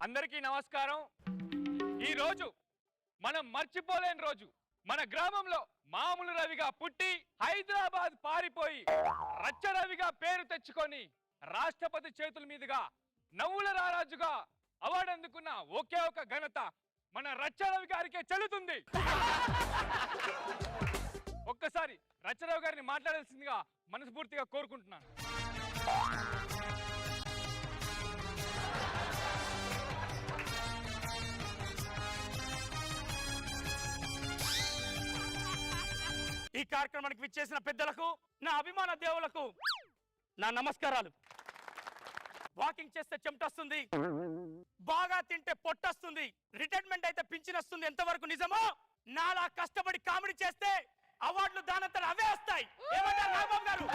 అందరికీ నమస్కారం. ఈ రోజు మనం మర్చిపోలేని రోజు. మన గ్రామంలో మామూలు రవిగా పుట్టి హైదరాబాద్ పారిపోయి రచ్చ రవిగా పేరు తెచ్చుకొని రాష్ట్రపతి చేతుల మీదుగా నవ్వుల రారాజుగా అవార్డు అందుకున్న ఒకే ఒక ఘనత మన రచ్చ రవి గారికే చెల్లుతుంది. ఒక్కసారి రచ్చరావు గారిని మాట్లాడాల్సిందిగా మనస్ఫూర్తిగా కోరుకుంటున్నాను. ఈ కార్యక్రమానికి విచ్చేసిన పెద్దలకు, నా అభిమాన దేవులకు నా నమస్కారాలు. వాకింగ్ చేస్తే చెమటొస్తుంది, బాగా తింటే పొట్టొస్తుంది, రిటైర్మెంట్ అయితే పింఛన్ వస్తుంది. ఎంతవరకు నిజమో నాలా కష్టపడి కామెడీ చేస్తే అవార్డులు దానంతట అవే వస్తాయి. ఏమంటారు నాగబాబు గారు?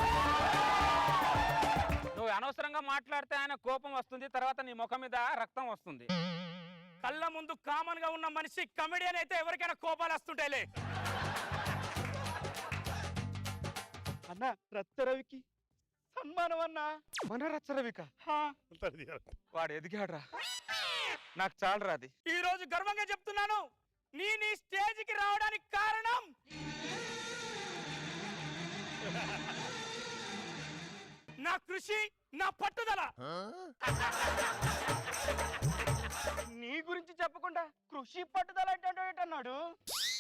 నువ్వు అనవసరంగా మాట్లాడితే ఆయన కోపం వస్తుంది, తర్వాత నీ ముఖం మీద రక్తం వస్తుంది. కళ్ళ ముందు కామన్ గా ఉన్న మనిషి కమెడియన్ అయితే ఎవరికైనా కోపాలు వస్తుంటాయిలే. అన్నా రచ్చరవికి సన్మానం అన్నా. మన రచ్చరవిక హా, వాడు ఎదిగాడ్రా, నాకు చాలరా అది. ఈ రోజు గర్వంగా చెప్తున్నాను, నీ స్టేజ్కి రావడానికి కారణం నా కృషి, నా పట్టుదల. నీ గురించి చెప్పకుండా కృషి పట్టుదల ఏంటన్నాడు.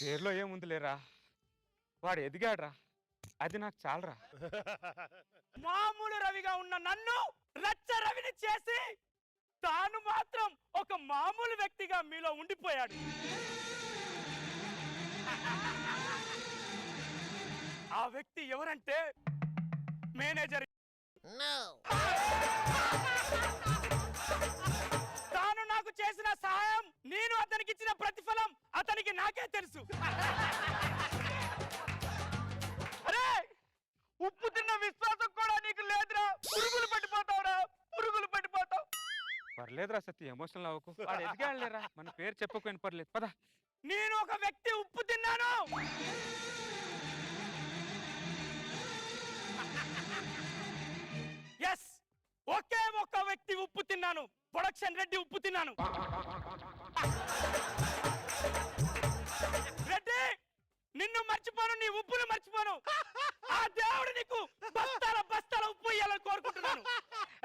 పేర్లో ఏముంది లేరా, వాడు ఎదిగాడ్రా, అది నాకు చాలరా. మామూలు రవిగా ఉన్న నన్ను రచ్చ రవిని చేసి తాను మాత్రం ఒక మామూలు వ్యక్తిగా మీలో ఉండిపోయాడు. ఆ వ్యక్తి ఎవరంటే మేనేజర్. తాను నాకు చేసిన సహాయం, నేను అతనికి ఇచ్చిన ప్రతిఫలం అతనికి నాకే తెలుసు. అరే ఉప్పు తిన్న విశ్వాసం కూడా నీకు లేదురా. పురుగులు పట్టిపోతావురా, పురుగులు పట్టిపోతావు. పర్లేదురా సత్య, ఎమోషనల్ అవ్వకు. వాడు ఎదిగాడులేరా, మన పేరు చెప్పకపోయిన పర్లేదు, పద. నేను ఒక వ్యక్తి ఉప్పు తిన్నాను. ఎస్, ఒకే ఒక వ్యక్తి ఉప్పు తిన్నాను. ప్రొడక్షన్ రెడ్డి ఉప్పు తిన్నాను. రెడ్డి, నిన్ను మర్చిపోను, నీ ఉప్పును మర్చిపోను. ఆ దేవుడు నీకు బస్తాల బస్తాల ఉప్పు ఇయ్యాలని కోరుకుంటున్నాను.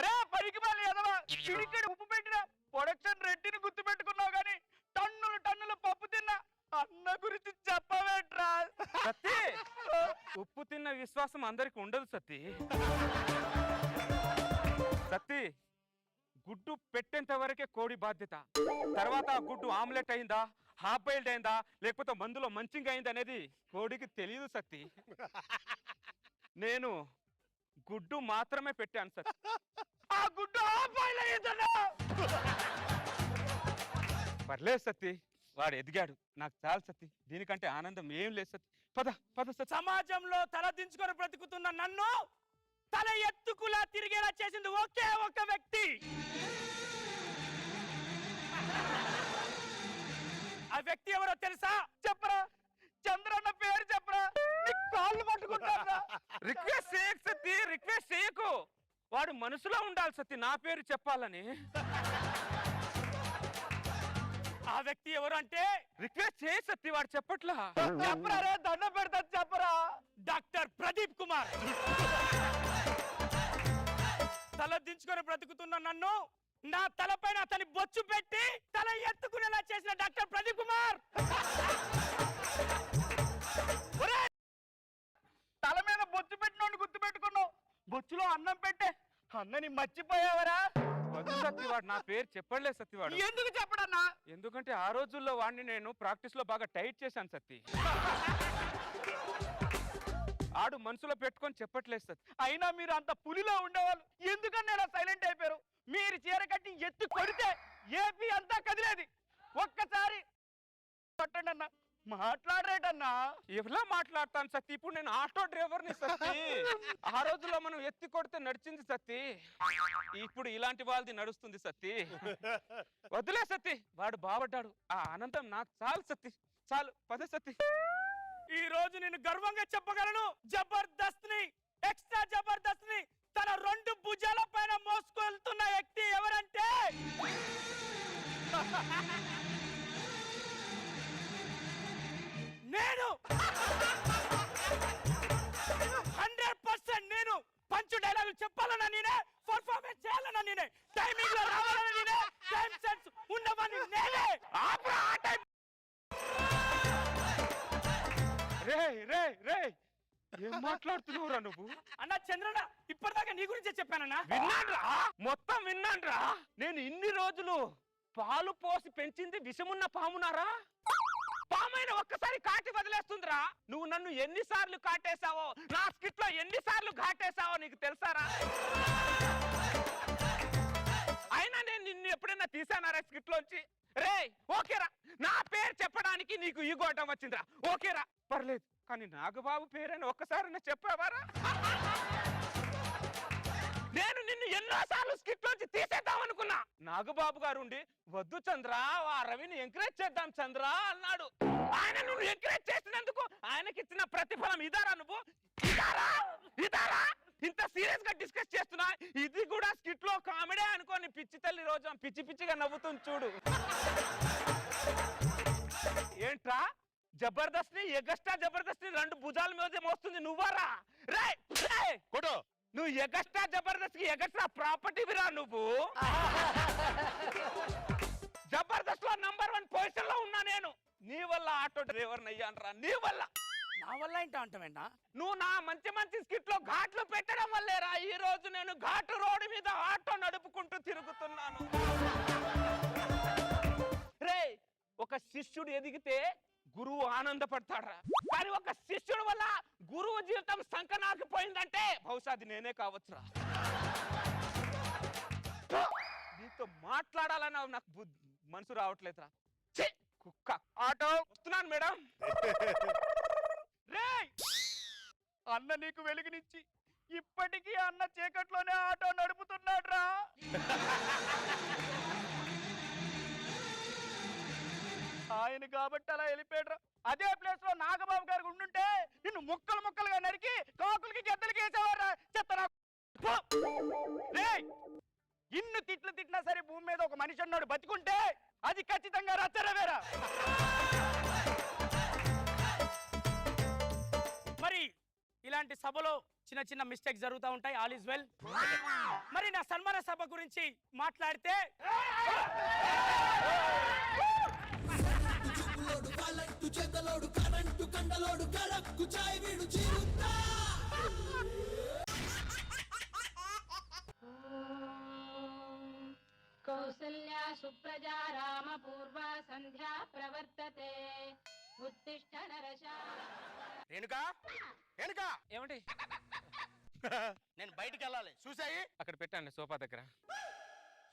రే పనికి మళ్ళీ ఎదవా, చిడికెడు ఉప్పు పెట్టిన ప్రొడక్షన్ రెడ్డిని గుర్తు పెట్టుకున్నావు గాని టన్నులు టన్నులు పప్పు తిన్నా అన్న గురించి చెప్పవేట్రా. సత్తి, ఉప్పు తిన్న విశ్వాసం అందరికి ఉండదు సత్తి. సత్తి, గుడ్డు పెట్టేంత వరకే కోడి బాధ్యత. తర్వాత ఆ గుడ్డు ఆమ్లెట్ అయిందా, హాఫ్ బాయిల్డ్ అయిందా, లేకపోతే మందులో మంచింగ్ అయింది అనేది కోడికి తెలియదు సత్తి. నేను గుడ్డు మాత్రమే పెట్టాను సత్తి. ఆ గుడ్డు ఆపాయిల్ అయ్యిందన్నా. పర్లేదు సత్తి, వాడు ఎదిగాడు, నాకు చాలు సత్తి. దీనికంటే ఆనందం ఏం లేదు సత్తి. పద పద సత్తి. సమాజంలో తల దించుకొని బ్రతుకుతున్న నన్ను తల ఎత్తుకులా తిరిగేలా చేసింది ఒకే ఒక వ్యక్తి. ఆ వ్యక్తి ఎవరో తెలుసా? చెప్పరా, చంద్రన్న పేరు చెప్పరా, నీ కాళ్ళు పట్టుకుంటా. రిక్వెస్ట్ చేయకు సత్తి, రిక్వెస్ట్ చేయకు. వాడు మనసులో ఉండాలి సత్తి, నా పేరు చెప్పాలని. ఆ వ్యక్తి ఎవరు అంటే రిక్వెస్ట్ చేయి సత్తి, వాడు చెప్పట్లా. చెప్పరా రే, దండం పెడతా చెప్పరా. డాక్టర్ ప్రదీప్ కుమార్. తల దించుకొని బ్రతుకుతున్న నన్ను నా తలపైన అతని బొచ్చు పెట్టి తల ఎత్తుకునేలా చేసిన డాక్టర్ ప్రదీప్ కుమార్. తల మీద బొచ్చు పెట్టినోడిని గుర్తు పెట్టుకున్నావు, బొచ్చులో అన్నం పెట్టే అన్నని మర్చిపోయావరా. వద్దు సత్తి, వాడు నా పేరు చెప్పలే సత్తి. వాడు ఎందుకు చెప్పడన్నా? ఎందుకంటే ఆ రోజుల్లో వాడిని నేను ప్రాక్టీస్ లో బాగా టైట్ చేశాను సత్తి. ఆడు మనసులో పెట్టుకొని చెప్పట్లేదు సత్తి. అయినా మీరు అంత పులిలో ఉండేవాళ్ళు ఎందుకన్నా ఇలా సైలెంట్ అయిపోయారు? మీరు చీర కట్టి ఎత్తు కొడితే ఏపీ అంతా కదిలేది. ఒక్కసారి కొట్టండి అన్న, మాట్లాడరేటన్నా. ఎలా మాట్లాడతాను సత్తి? ఇప్పుడు నేను ఆటో డ్రైవర్ని సత్తి. ఆ రోజుల్లో మనం ఎత్తి కొడితే నడిచింది సత్తి, ఇప్పుడు ఇలాంటి వాళ్ళది నడుస్తుంది సత్తి. వదిలే సత్తి, వాడు బాబడ్డాడు, ఆ ఆనందం నాకు చాలు సత్తి, చాలు. పద సత్తి. ఈ రోజు నేను గర్వంగా చెప్పగలను, జబర్దస్త్ ని, ఎక్స్ట్రా జబర్దస్త్ ని తన రెండు భుజాల పైన మోసుకెళ్తున్న వ్యక్తి ఎవరంటే నేను 100% నేను పంచు డైలాగులు చెప్పాలన్నా నేనే, పర్ఫార్మెన్స్ చేయాలన్నా నేనే, టైమింగ్ లో రావాలన్నా నేనే, టైం సెన్స్ ఉండమని నేనే. ఆపురా ఆ టైం. రే ఏం మాట్లాడుతున్నావురా నువ్వు? అన్నా చంద్రన్న, ఇప్పటిదాకా నీ గురించే చెప్పానన్నా. విన్నాన్రా, మొత్తం విన్నాన్రా. నేను ఇన్ని రోజులు పాలు పోసి పెంచింది విషమున్న పామునారా? పామైన ఒక్కసారి కాటి వదిలేస్తుందిరా. నువ్వు నన్ను ఎన్నిసార్లు కాటేశావో, నా స్కిట్ లో ఎన్నిసార్లు ఘాటేశావో నీకు తెలుసారా? అయినా నేను నిన్ను ఎప్పుడైనా తీసానారా స్కిట్ లోంచి? రే ఓకేరా, నా పేరు చెప్పడానికి నీకు ఈగో అడ్డం వచ్చిందిరా. ఓకేరా పర్లేదు, కానీ నాగబాబు పేరని ఒక్కసారి చెప్పావారా? నేను నిన్ను ఎన్నోసార్లు స్కిట్ లోంచి తీసేద్దాం అనుకున్నా. నాగబాబు గారు ఉండి వద్దు చంద్ర, ఆ రవిని ఎంకరేజ్ చేద్దాం చంద్ర అన్నాడు. ఆయన నువ్వు ఎంకరేజ్ చేసినందుకు ఆయనకిచ్చిన ప్రతిఫలం ఇదారా? నువ్వు ఇదారా? ఇంత సీరియస్ గా డిస్కస్ చేస్తున్నా, ఇది కూడా స్కిట్ లో కామెడీ అనుకోని పిచ్చి తల్లి రోజు పిచ్చి పిచ్చిగా నవ్వుతుంది చూడు. ఏంట్రా జబర్దస్త్ ని ఎగస్ట్రా జబర్దస్త్ ని రెండు భుజాల మీద మోస్తుంది నువ్వారా? రే నువ్వు ఎగస్ట్రా జబర్దస్త్ కి ఎగస్ట్రా ప్రాపర్టీ విరా. నువ్వు జబర్దస్త్ లో నంబర్ 1 పొజిషన్ లో ఉన్నా నేను. నీ వల్ల ఆటో డ్రైవర్ అయ్యానరా, నీ వల్ల. నా వల్ల ఏంటో అంటావేంటా? నువ్వు నా మంచి స్కిట్ లో ఘాట్లు పెట్టడం వల్లేరా ఈ రోజు నేను ఘాటు రోడ్డు మీద ఆటో నడుపుకుంటూ తిరుగుతున్నాను. రే ఒక శిష్యుడు ఎదిగితే గురువు ఆనందపడతాడరా, కానీ ఒక శిష్యుడు వల్ల గురువు జీవితం సంకనాకిపోయిందంటే బహుశా అది నేనే కావచ్చురా. నీతో మాట్లాడాలని నాకు మనసు రావట్లేదురా. కుక్క ఆటో వస్తున్నాను మేడం. రే అన్న నీకు వెలుగునిచ్చి ఇప్పటికీ అన్న చీకట్లోనే ఆటో నడుపుతున్నాడు రా. ఆయన కాబట్టి అలా వెళ్ళిపోయాడు. అదే ప్లేస్ లో నాగబాబు గారికి ఉండుంటే నిన్ను ముక్కలు ముక్కలుగా నరికి కాకులకి గద్దలకి వేసేవారా. చెత్తరా ఇన్ని తిట్లు తిట్టినా సరే భూమి మీద ఒక మనిషి అన్నాడు బతికుంటే అది ఖచ్చితంగా రచ్చరవేరా. మరి ఇలాంటి సభలో చిన్న చిన్న మిస్టేక్స్ జరుగుతూ ఉంటాయి. All is well. మరి నా సన్మాన సభ గురించి మాట్లాడితే కౌసల్యా సుప్రజా రామ పూర్వ సంధ్యా ప్రవర్తతే ఉత్తిష్ట నరశా. రేణుకా రేణుకా ఏమండి నేను బయటికి వెళ్ళాలి. చూసాయి అక్కడ పెట్టండి సోఫా దగ్గర.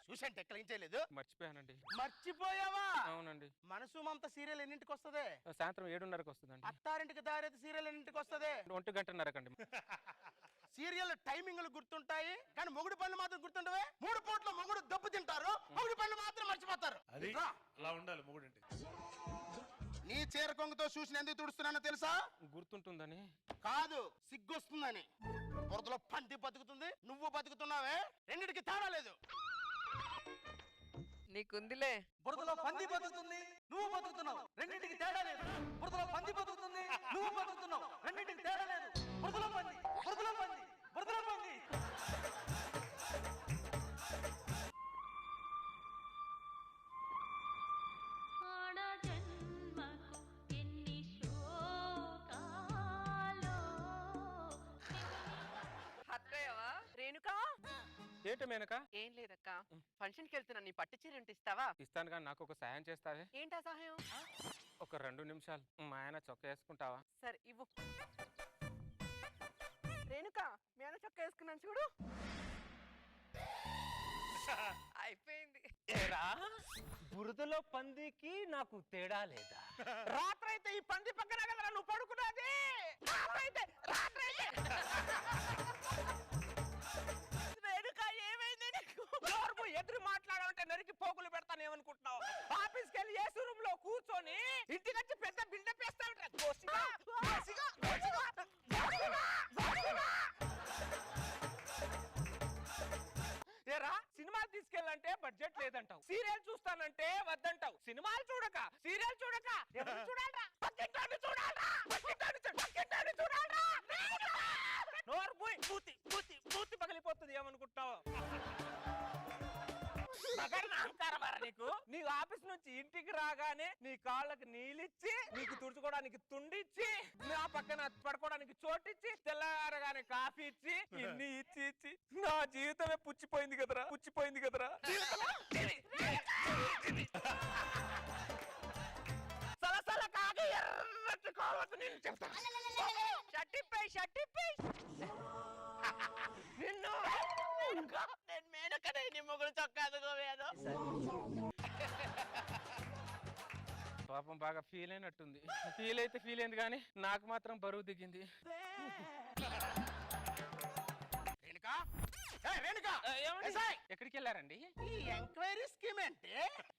చూసంటే ఎక్కడ ఏం చేయలేదు. మర్చిపోయానండి. మర్చిపోయావా? అవునండి. మనసు మమత సీరియల్ ఎన్నింటికి వస్తుంది? సాయంత్రం 7:30కి వస్తుందండి. అత్తారింటికి దారేది సీరియల్ ఎన్నింటికి వస్తుంది? 1:30కండి. సీరియల్ టైమింగ్లు గుర్తుంటాయి కానీ మొగుడు పనులు మాత్రం గుర్తుండవే. 3 పూట్ల మొగుడు దెబ్బ తింటారు, మొగుడు పనులు మాత్రం మర్చిపోతారు. అది అలా ఉండాలి మొగుడంటే. నీ చీర కొంగుతో చూసిన ఎందుకు తుడుస్తున్నానో తెలుసా? గుర్తుంటుందని కాదు, సిగ్గొస్తుందని. బురదలో పంది బతుకుతుంది, నువ్వు బతుకుతున్నావే, రెండిటికి తేడా లేదు. నీకుందిలే. బురదలో పంది బతుకుతుంది, నువ్వు బతుకుతున్నావు, రెండింటికి తేడా లేదు. బురదలో పంది బతుకుతుంది, నువ్వు బతుకుతున్నావు, రెండింటికి తేడా లేదు. బురదలో పంది, బురదలో పంది, బురదలో పంది. రేణుకా ఏంటి మేనక? ఏం లేదక్క, ఫంక్షన్కి వెళ్తున్నా, నీ పట్టు చీర ఉంటే ఇస్తావా? ఇస్తాను కానీ నాకు ఒక సాయం చేస్తావే? ఏంటా సహాయం? ఒక 2 నిమిషాలు మా ఆయన చొక్కా వేసుకుంటావా? సరే ఇవ్వు. రేణుకా మీ ఆయన చొక్కా వేసుకున్నాను చూడు. అయిపోయింది. ఏరా బురదలో పందికి నాకు తేడా లేదా? రాత్రైతే ఈ పంది పక్కన కదా నువ్వు పడుకున్నది. రాత్రైతే రేణుకా ఏమైంది నీకు? ఎదురు మాట్లాడాలంటే నరికి పోగులు పెడతానేమనుకుంటున్నావు? ఆఫీస్కి వెళ్ళి ఏసీ రూమ్ లో కూర్చొని ఇంటికి వచ్చి పెద్ద బిల్డప్ వేస్తా ఉంటా. ఏరా సినిమా తీసుకెళ్ళంటే బడ్జెట్ లేదంటావు, సీరియల్ చూస్తానంటే నోరు పోయి మూతి మూతి మూతి పగిలిపోతుంది ఏమనుకుంటావు? అహంకారమారా నీకు? నీ ఆఫీస్ నుంచి ఇంటికి రాగానే నీ కాళ్ళకి నీళ్ళిచ్చి, నీకు తుడుచుకోవడానికి తుండిచ్చి, నా పక్కన పడుకోవడానికి చోటిచ్చి, తెల్లారగానే కాఫీ ఇచ్చి, ఇన్ని ఇచ్చి ఇచ్చి నా జీవితమే పుచ్చిపోయింది కదరా, పుచ్చిపోయింది కదరా. సలసల కాకి ఎర్రటి కావచ్చు నేను చెప్తా. షట్టిప్పై నిన్ను నేను మేనకనే నీ మొగుడు చొక్కా అదుకోవేదో. పాపం బాగా ఫీల్ అయినట్టుంది. ఫీల్ అయితే ఫీల్ అయింది కానీ నాకు మాత్రం బరువు దిగింది. ఎక్కడికి వెళ్ళారండి? ఈ ఎంక్వైరీ స్కీమ్ అంటే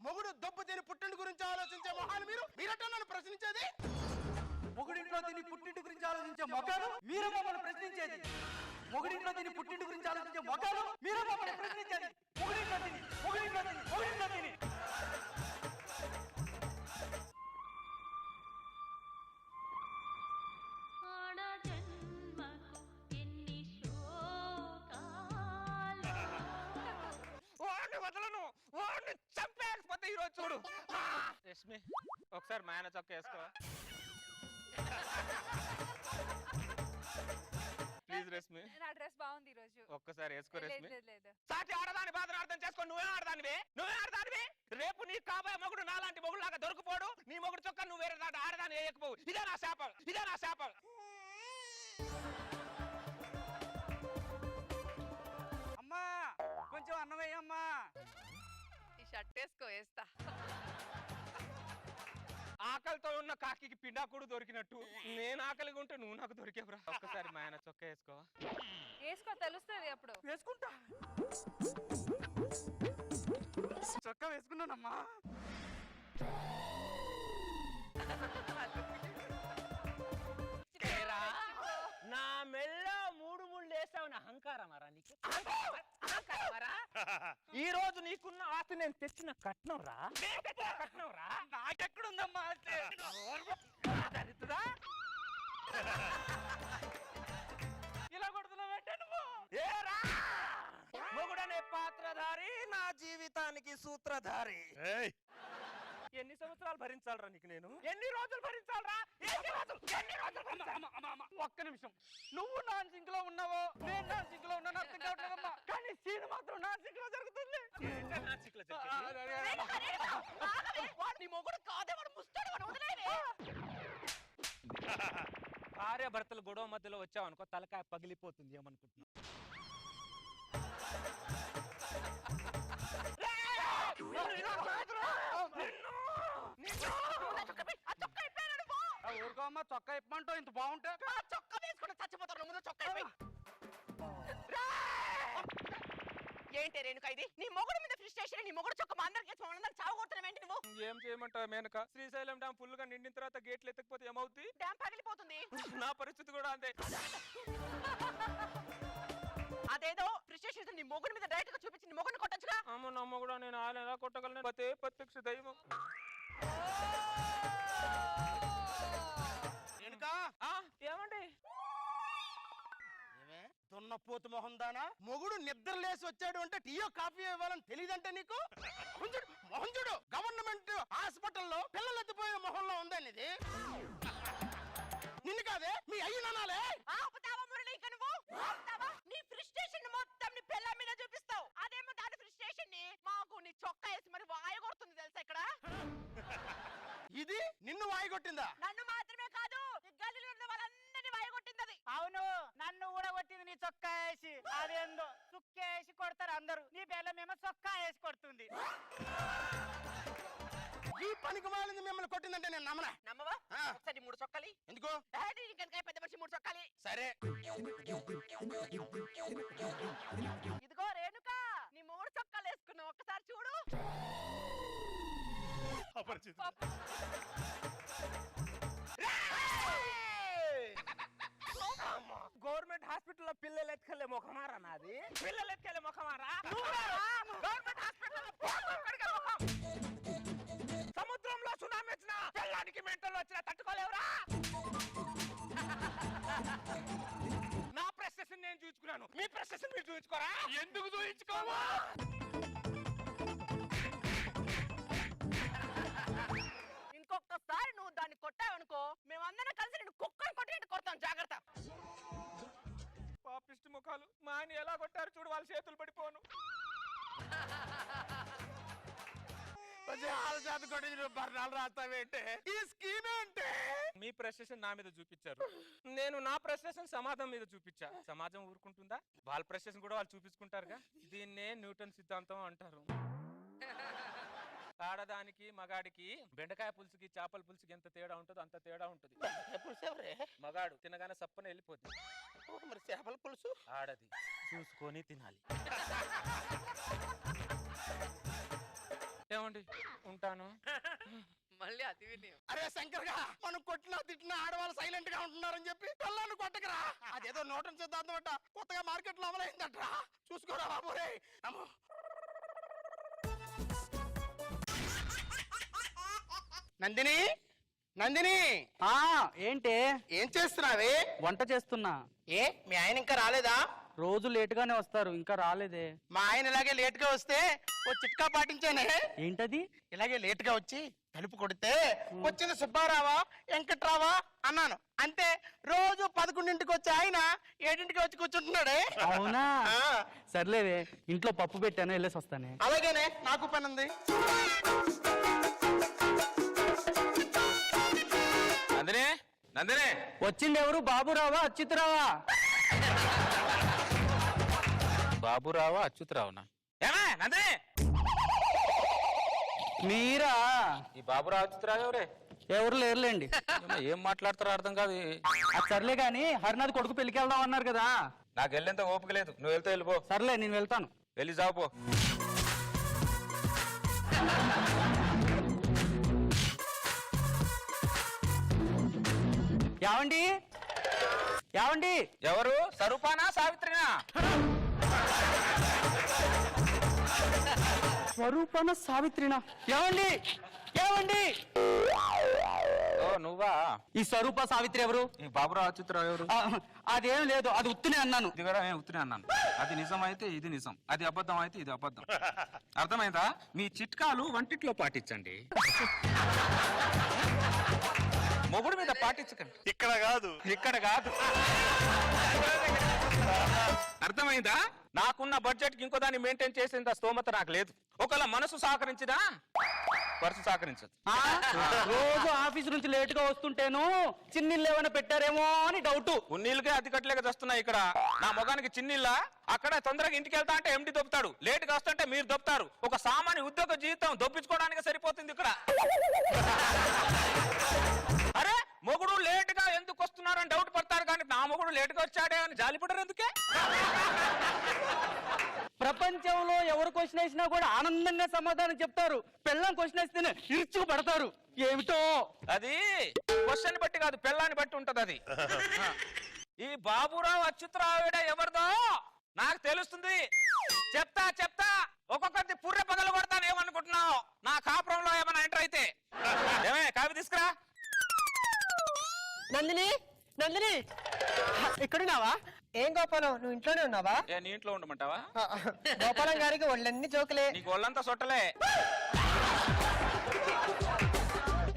మొగుడు దొబ్బు తిని పుట్టింటి గురించి ఆలోచించే మొహాలు మీరట నన్ను ప్రశ్నించేది? మొగుడింట్లో తిని పుట్టింటి గురించి ఆలోచించే మొగాలు మీరు మమ్మల్ని ప్రశ్నించేది. మొగుడింట్లో తిని పుట్టింటి గురించి ఆలోచించే మొగాలు మీరు మమ్మల్ని ప్రశ్నించేది. మొగుడింట్లో తిని మొగుడింట్లో తిని మొగుడింట్లో తిని వాడిని వదలను, వాడిని చంపేకపోతే ఈరోజు చూడు. రష్మి ఒకసారి మా ఆయన చొక్క వేసుకో ప్లీజ్. రష్మి నా డ్రెస్ బాగుంది ఈ రోజు. ఒక్కసారి వేసుకో రష్మి. లేదు. సాటి ఆడదాని బాధను అర్థం చేసుకో. నువ్వే ఆడదానివి, నువ్వే ఆడదానివి. రేపు నీ కాబోయే మొగుడు నాలాంటి మొగుడు లాగా దొరికిపోడు. నీ మొగుడు చొక్క నువ్వు వేరే ఆడదాన్ని వేయకపోవు. ఇదే నా శాపం, ఇదే నా శాపం. అమ్మా కొంచెం అన్నం వేయమ్మా. ఈ షర్ట్ వేస్తా. ఆకలితో ఉన్న కాకి పిండాకుడు దొరికినట్టు నేను ఆకలిగా ఉంటే నువ్వు నాకు దొరికేవరా. ఒక్కసారి మా ఆయన చొక్క వేసుకో. వేసుకో, తెలుస్తుంది అప్పుడు. వేసుకుంటా. చొక్కా వేసుకున్నానమ్మా. నా మెల్లో మూడు ముళ్ళు వేసావు. అహంకారమారా నీకు? ఈ రోజు నీకున్న ఆస్తి నేను తెచ్చిన కట్నం రా. కట్నం రా. నాకెక్కడుందమ్మా? ఇలా కొడుతున్నావేంటే నువ్వు? మొగుడనే పాత్రధారి, నా జీవితానికి సూత్రధారి. ఎన్ని సంవత్సరాలు భరించాలరా నీకు నేను? ఎన్ని రోజులు భరించాలరా? ఒక్క నిమిషం, నువ్వు నాన్ సింక్ లో ఉన్నావో నేను నాన్ సింక్ లో ఉన్నాను అర్థం కావట్లేదమ్మా. కానీ సీన్ మాత్రం నాన్ సింక్ లో జరుగుతుంది. వాడు నీ మొగుడు కాదే, వాడు ముస్తాడు, వాడు వదిలేవే. భార్య భర్తలు గొడవ మధ్యలో వచ్చావనుకో తలకాయ పగిలిపోతుంది. ఏమనుకుంటున్నా? ఊరుకో అమ్మా, చొక్కా ఇప్పమంటావు ఇంత బాగుంటే. చొక్కా వేసుకుంటే చచ్చిపోతారు. ముందు చొక్కా ఏంటి రేణుక ఇది? నీ మొగుడు మీద ఫ్రస్ట్రేషన్, నీ మొగుడు చొక్క మా అందరికి చావు కొడుతున్నావేంటి నువ్వు? ఏం చేయమంటావు మేనక? శ్రీశైలం డ్యామ్ ఫుల్ గా నిండిన తర్వాత గేట్లు ఎత్తకపోతే ఏమవుతుంది? డ్యామ్ పగిలిపోతుంది. నా పరిస్థితి కూడా అంతే. అదేదో ఫ్రస్ట్రేషన్ నీ మొగుడు మీద డైరెక్ట్ గా చూపించి నీ మొగుడిని కొట్టొచ్చుగా. అమ్మ నమ్మ కూడా నేను ఆయన ఎలా కొట్టగలను? పతే ప్రత్యక్ష దైవం. ఏమండి? దున్నపోతు మొహం దానా, మొగుడు నిద్ర లేసి వచ్చాడు అంటే టీయో కాఫీ ఇవ్వాలని తెలియదంటే నీకు? మొహం చూడు, గవర్నమెంట్ హాస్పిటల్లో పిల్లలు ఎత్తిపోయే మొహంలో ఉందని ఇది. నిన్ను కాదే మీ అయ్యి నానాలే. ఆపుతావా మురళి? ఇక నువ్వు ఆపుతావా? నీ ఫ్రస్ట్రేషన్ మొత్తం నీ పిల్ల మీద చూపిస్తావు. అదేమో దాని ఫ్రస్ట్రేషన్ ని మాకు నీ చొక్కా వేసి మరి వాయగొడుతుంది తెలుసా ఇక్కడ. ఇది నిన్ను వాయిగొట్టిందా? నన్ను మాత్రమే కాదు, ఈ గల్లీలో ఉన్న వాళ్ళందరినీ వాయగొట్టింది అది. అవును, నన్ను కూడా కొట్టింది నీ చొక్కా వేసి. అదేందో చుక్కా వేసి కొడతారు అందరూ, నీ పిల్లమేమో చొక్కా వేసి కొడుతుంది. ఈ పనికి మాలింది మిమ్మల్ని కొట్టిందంటే నేను నమ్మనా? నమ్మవా? ఒకసారి 3 చొక్కాలి. ఎందుకు? పెద్ద మనిషి 3 చొక్కాలి. సరే. ఇదిగో రేణుక, నీ 3 చొక్కాలు వేసుకున్నావు, ఒక్కసారి చూడు. గవర్నమెంట్ హాస్పిటల్లో పిల్లలు ఎత్తుకెళ్ళే ముఖమారా నాది? పిల్లలు ఎత్తుకెళ్ళే ముఖమారా? గవర్నమెంట్ హాస్పిటల్లో సముద్రంలో సునామీ వచ్చినా పిల్లానికి మెంటల్ వచ్చినా తట్టుకోలేవురా? ఇంకొకసారి నువ్వు దాన్ని కొట్టావనుకో మేమందరం కలిసి నేను కుక్కని కొట్టినట్టు కొడతాం జాగ్రత్త. పాపిష్టి ముఖాలు మా ఆయన ఎలా కొట్టారు చూడు, వాళ్ళ చేతులు పడిపోను. ఈ స్కీమ్ ఏంటి? మీ ప్రెస్టేషన్ నా మీద చూపించారు, నేను నా ప్రెస్టేషన్ సమాజం మీద చూపించా. సమాజం ఊరుకుంటుందా? వాళ్ళ ప్రెస్టేషన్ కూడా వాళ్ళు చూపించుకుంటారుగా. దీన్నే న్యూటన్ సిద్ధాంతం అంటారు. ఆడదానికి మగాడికి బెండకాయ పులుసుకి చేపల పులుసుకి ఎంత తేడా ఉంటుందో అంత తేడా ఉంటుంది. మగాడు తినగానే సప్పన వెళ్ళిపోతుంది. మరి చేపల పులుసు ఆడది చూసుకొని తినాలి. ఏమండి ఉంటాను. మళ్ళీ అది విని అరే శంకర్ గా మనం కొట్టినా తిట్టినా ఆడవాళ్ళు సైలెంట్ గా ఉంటున్నారని చెప్పి పిల్లల్ని కొట్టకరా. అదేదో నోటన్ సిద్ధాంతం అంట కొత్తగా మార్కెట్ లో అమలైందట్రా. చూసుకోరా బాబు రే. నందిని, నందిని, ఏంటి ఏం చేస్తున్నావే? వంట చేస్తున్నా. ఏ మీ ఆయన ఇంకా రాలేదా? రోజు లేట్ గానే వస్తారు, ఇంకా రాలేదే. మా ఆయన ఇలాగే లేట్ గా వస్తే ఓ చిట్కా పాటించానే. ఏంటది? ఇలాగే లేట్ గా వచ్చి తలుపు కొడితే వచ్చింది సుబ్బారావా వెంకట్రావా అన్నాను అంతే. రోజు 11ంటికి వచ్చి ఆయన 7ంటికి వచ్చి కూర్చుంటున్నాడే. అవునా? సర్లేవే, ఇంట్లో పప్పు పెట్టాను, వెళ్ళేసి వస్తానే. అలాగేనే, నాకు పని ఉంది. నందిని, నందిని వచ్చింది ఎవరు? బాబురావా అచ్యుతరావా? బాబురావా అచ్యుతరావునా? ఏమే నందిని, మీరా? ఈ బాబురావు అచ్యుతరావు ఎవరే? ఎవరు లేరులేండి. ఏం మాట్లాడతారో అర్థం కాదు. అది సర్లే గాని హరినాథ్ కొడుకు పెళ్లికి వెళ్దాం అన్నారు కదా. నాకు వెళ్ళేంత ఓపిక లేదు, నువ్వు వెళ్తే వెళ్ళిపో. సర్లే, నేను వెళ్తాను. వెళ్ళి చావుపో. యావండి, యావండి. ఎవరు? స్వరూపానా సావిత్రినా? స్వరూపన సావిత్రినా? ఏమండి, ఏమండి? ఓ నువ్వా? ఈ స్వరూప సావిత్రి ఎవరు? ఈ బాబురావు అచ్యుతరావు ఎవరు? అదేం లేదు, అది ఉత్తునే అన్నాను. ఇది కూడా నేను ఉత్తినే అన్నాను. అది నిజం అయితే ఇది నిజం, అది అబద్ధం అయితే ఇది అబద్ధం. అర్థమైందా? మీ చిట్కాలు వంటిట్లో పాటించండి, మొగుడు మీద పాటించకండి. ఇక్కడ కాదు, ఇక్కడ కాదు. అర్థమైందా? నాకున్న బడ్జెట్ కి ఇంకో దాన్ని మెయింటైన్ చేసేంత స్తోమత నాకు లేదు. ఒకవేళ మనసు సహకరించినా పర్సు సహకరించదు. రోజు ఆఫీస్ నుంచి లేట్ గా వస్తుంటేను చిన్నిళ్ళు ఏమైనా పెట్టారేమో అని డౌట్. ఉన్నీళ్ళకే అతి కట్టలేక వస్తున్నాయి ఇక్కడ. నా మొగానికి చిన్నిళ్ళ అక్కడ తొందరగా ఇంటికి వెళ్తా అంటే ఎండి దొప్పుతాడు, లేట్ గా వస్తుంటే మీరు దొప్పుతారు. ఒక సామాన్య ఉద్యోగ జీవితం దొప్పించుకోవడానికి సరిపోతుంది ఇక్కడ. అరే మొగుడు లేట్ గా ఎందుకు వస్తున్నారని డౌట్ పడతారు, కానీ నా మొగుడు లేట్ గా వచ్చాడే అని జాలిపడరు ఎందుకే? ప్రపంచంలో ఎవరు క్వశ్చన్ వేసినా కూడా ఆనందంగా సమాధానం చెప్తారు. పెళ్ళం క్వశ్చన్ వేస్తేనే ఇరుచు పడతారు. ఏమిటో అది క్వశ్చన్ బట్టి కాదు, పెళ్ళాన్ని బట్టి ఉంటది అది. ఈ బాబురావు అచ్యుతరావుడ ఎవరిదో నాకు తెలుస్తుంది. చెప్తా చెప్తా, ఒక్కొక్కటి పుర్రె పగలు కొడతాను. ఏమనుకుంటున్నావు? నా కాపురంలో ఏమైనా ఎంటర్ అయితే ఏమే కావి తీసుకురా. నందిని, నందిని ఇక్కడున్నావా? ఏం గోపాలం, నువ్వు ఇంట్లోనే ఉన్నావా? నీ ఇంట్లో ఉండమంటావా? గోపాలం గారికి ఒళ్ళన్నీ జోకులే. నీకు ఒళ్ళంతా సొట్టలే.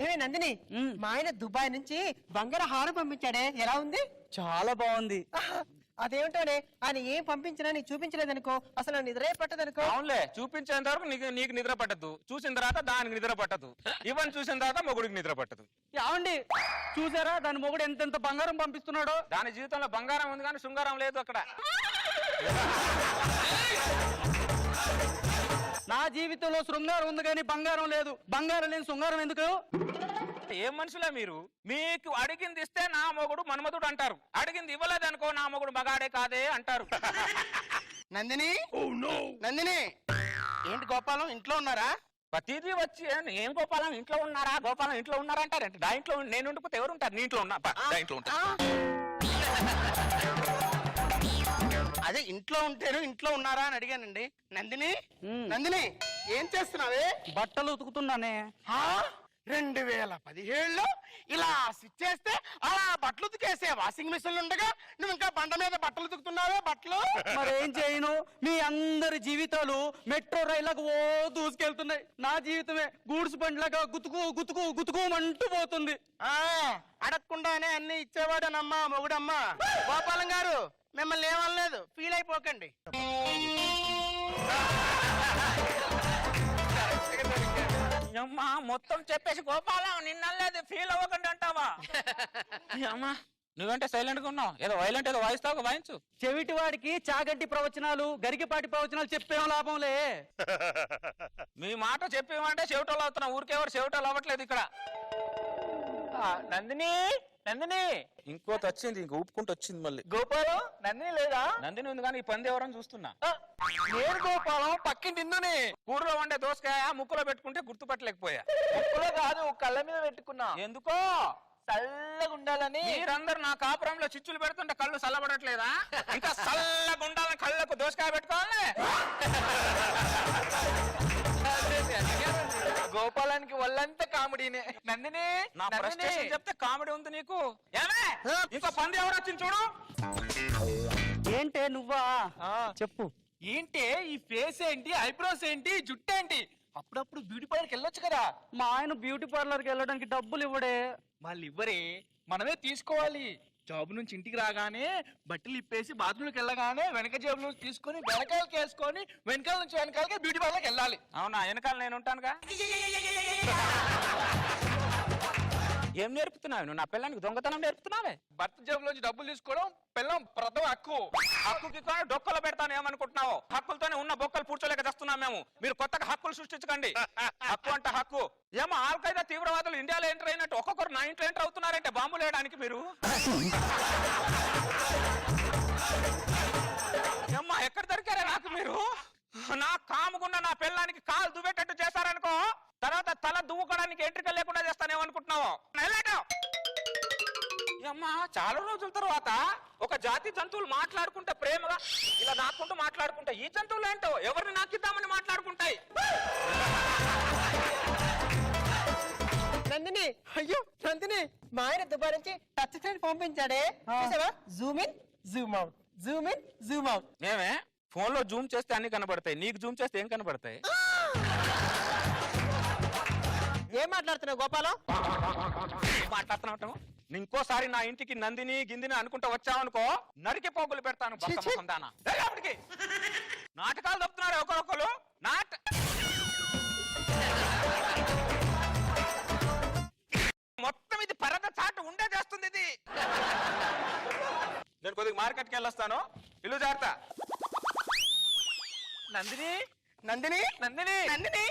ఏమే నందిని, మా ఆయన దుబాయ్ నుంచి బంగారు హారం పంపించాడే, ఎలా ఉంది? చాలా బాగుంది. అదేమిటోనే, ఆయన ఏం పంపించినా నీకు చూపించలేదనుకో అసలు నిద్రే పట్టదనుకో. అవునులే, చూపించేంత వరకు నీకు నిద్ర పట్టదు, చూసిన తర్వాత దానికి నిద్ర పట్టదు, ఇవన్నీ చూసిన తర్వాత మొగుడికి నిద్ర పట్టదు. ఏమండి చూసారా దాని మొగుడు ఎంతెంత బంగారం పంపిస్తున్నాడో? దాని జీవితంలో బంగారం ఉంది కానీ శృంగారం లేదు అక్కడ. నా జీవితంలో శృంగారం ఉంది కానీ బంగారం లేదు. బంగారం లేని శృంగారం ఎందుకు? ఏం మనుషులే మీరు? మీకు అడిగింది ఇస్తే నా మొగుడు మన్మధుడు అంటారు, అడిగింది ఇవ్వలేదనుకో నా మొగుడు మగాడే కాదే అంటారు. నందిని, నందిని, ఏంటి గోపాలం ఇంట్లో ఉన్నారా? ప్రతిదీ వచ్చి ఏం గోపాలం ఇంట్లో ఉన్నారా, గోపాలం ఇంట్లో ఉన్నారా అంటారంటే, దా ఇంట్లో నేను ఉండిపోతే ఎవరు ఉంటారు? నీ ఇంట్లో ఉన్నా, దా ఇంట్లో ఉంటా. అదే ఇంట్లో ఉంటేను ఇంట్లో ఉన్నారా అని అడిగానండి. నందిని, నందిని ఏం చేస్తున్నావే? బట్టలు ఉతుకుతున్నానే. 2017లో ఇలా స్విచ్ చేస్తే అలా బట్టలు ఉతికేసే వాషింగ్ మిషన్ ఉండగా నువ్వు ఇంకా బండ మీద బట్టలు ఉతుకుతున్నావే బట్టలు. మరేం చేయను, మీ అందరి జీవితాలు మెట్రో రైళ్లకు ఓ దూసుకెళ్తున్నాయి. నా జీవితమే గూడ్స్ బండ్లాగా గుతుకు గుతుకు గుతుకుమంటూ పోతుంది. అడగకుండానే అన్ని ఇచ్చేవాడనమ్మా మొగుడమ్మా. గోపాలం గారు మిమ్మల్ని ఏమనలేదు, ఫీల్ అయిపోకండి. అమ్మా మొత్తం చెప్పేసి గోపాలం నిన్నలేదు ఫీల్ అవ్వకండి అంటావా? అమ్మా నువ్వంటే సైలెంట్ గా ఉన్నావు, ఏదో వైలెంట్ ఏదో వాయిస్తావు వాయించు. చెవిటి వాడికి చాగంటి ప్రవచనాలు గరికిపాటి ప్రవచనాలు చెప్పేం లాభంలే. మీ మాట చెప్పేమంటే చెవిటోళ్ళు అవుతున్నావు, ఊరికెవరు చెవిటోళ్ళు అవ్వట్లేదు ఇక్కడ. నందిని నందిని ఇంకోటి వచ్చింది, ఇంక ఊపుకుంటూ వచ్చింది మళ్ళీ. గోపాలం నందిని లేదా? నందిని ఉంది కానీ ఈ పంది ఎవరని చూస్తున్నా. నేను గోపాలం పక్కింటి ఇందుని. కూరలో వండే దోసకాయ ముక్కులో పెట్టుకుంటే గుర్తుపట్టలేకపోయా. ముక్కులో కాదు కళ్ళ మీద పెట్టుకున్నా. ఎందుకో? చల్లగా ఉండాలని. మీరందరూ నా కాపురంలో చిచ్చులు పెడుతుంటే కళ్ళు చల్లబడట్లేదా? ఇంకా చల్లగా ఉండాలని కళ్ళకు దోసకాయ పెట్టుకోవాలి. గోపాలానికి వాళ్ళంతా కామెడీనే. నందిని నా ఫ్రస్ట్రేషన్ చెప్తే కామెడీ ఉంది నీకు. ఏమే ఇంకో పంది ఎవరు వచ్చింది చూడు. ఏంటే నువ్వా? చెప్పు. ఏంటి ఈ ఫేస్ ఏంటి, ఐబ్రోస్ ఏంటి, జుట్టు ఏంటి? అప్పుడప్పుడు బ్యూటీ పార్లర్కి వెళ్ళొచ్చు కదా. మా ఆయన బ్యూటీ పార్లర్కి వెళ్ళడానికి డబ్బులు ఇవ్వడే. వాళ్ళు ఇవ్వరే, మనమే తీసుకోవాలి. జాబ్ నుంచి ఇంటికి రాగానే బట్టలు ఇప్పేసి బాత్రూమ్కి వెళ్ళగానే వెనక జేబులో తీసుకొని వెనకాలకి వేసుకొని వెనకాల నుంచి వెనకాలకి బ్యూటీ పార్లర్కి వెళ్ళాలి. అవునా? వెనకాల నేను ఉంటానుగా. ఏం నేర్పుతున్నావు నువ్వు? నా పిల్లానికి దొంగతనం నేర్పుతున్నావే. భర్త జేబులోంచి డబ్బులు తీసుకోవడం పిల్లం ప్రథమ హక్కు. హక్కుకి కానీ డొక్కలు పెడతాను ఏమనుకుంటున్నావు? హక్కులతోనే ఉన్న బొక్కలు పూడ్చోలేక తెస్తున్నాం మేము. మీరు కొత్తగా హక్కులు సృష్టించకండి. హక్కు అంటే హక్కు. ఏమో ఆల్ఖైదా తీవ్రవాదులు ఇండియాలో ఎంటర్ అయినట్టు ఒక్కొక్కరు నా ఇంట్లో ఎంటర్ అవుతున్నారంటే బాంబులు వేయడానికి మీరు. ఏమ్మా ఎక్కడ దొరికారా నాకు మీరు? నా కాముకున్న నా పిల్లానికి కాలు దువ్వేటట్టు చేశారనుకో, తర్వాత తల దువ్వుకోవడానికి ఎంట్రికలు లేకుండా చేస్తానేమనుకుంటున్నావు? అమ్మా చాలా రోజుల తర్వాత ఒక జాతి జంతువులు మాట్లాడుకుంటే ప్రేమగా ఇలా నాకుంటూ మాట్లాడుకుంటాయి. ఈ జంతువులు ఏంటో ఎవరిని నాకిద్దామని మాట్లాడుకుంటాయి. నందిని, అయ్యో నందిని, మా ఆయన దుబాయ్ నుంచి టచ్ స్క్రీన్ పంపించాడే, zoom in zoom out, zoom in zoom out. మేమే ఫోన్ లో జూమ్ చేస్తే అన్ని కనబడతాయి, నీకు జూమ్ చేస్తే ఏం కనబడతాయి? ఏం మాట్లాడుతున్నావు గోపాలం? మాట్లాడుతున్నావు. ఇంకోసారి నా ఇంటికి నందిని గిందిని అనుకుంటా వచ్చావనుకో నరికి పోగులు పెడతాను. నాటకాలు తప్పుతున్నారు ఒకరొకరు. మొత్తం ఇది పరద చాటు ఉండే చేస్తుంది ఇది. నేను కొద్దిగా మార్కెట్కి వెళ్ళొస్తాను, ఇల్లు జాగ్రత్త. నందిని నందిని నందిని నందిని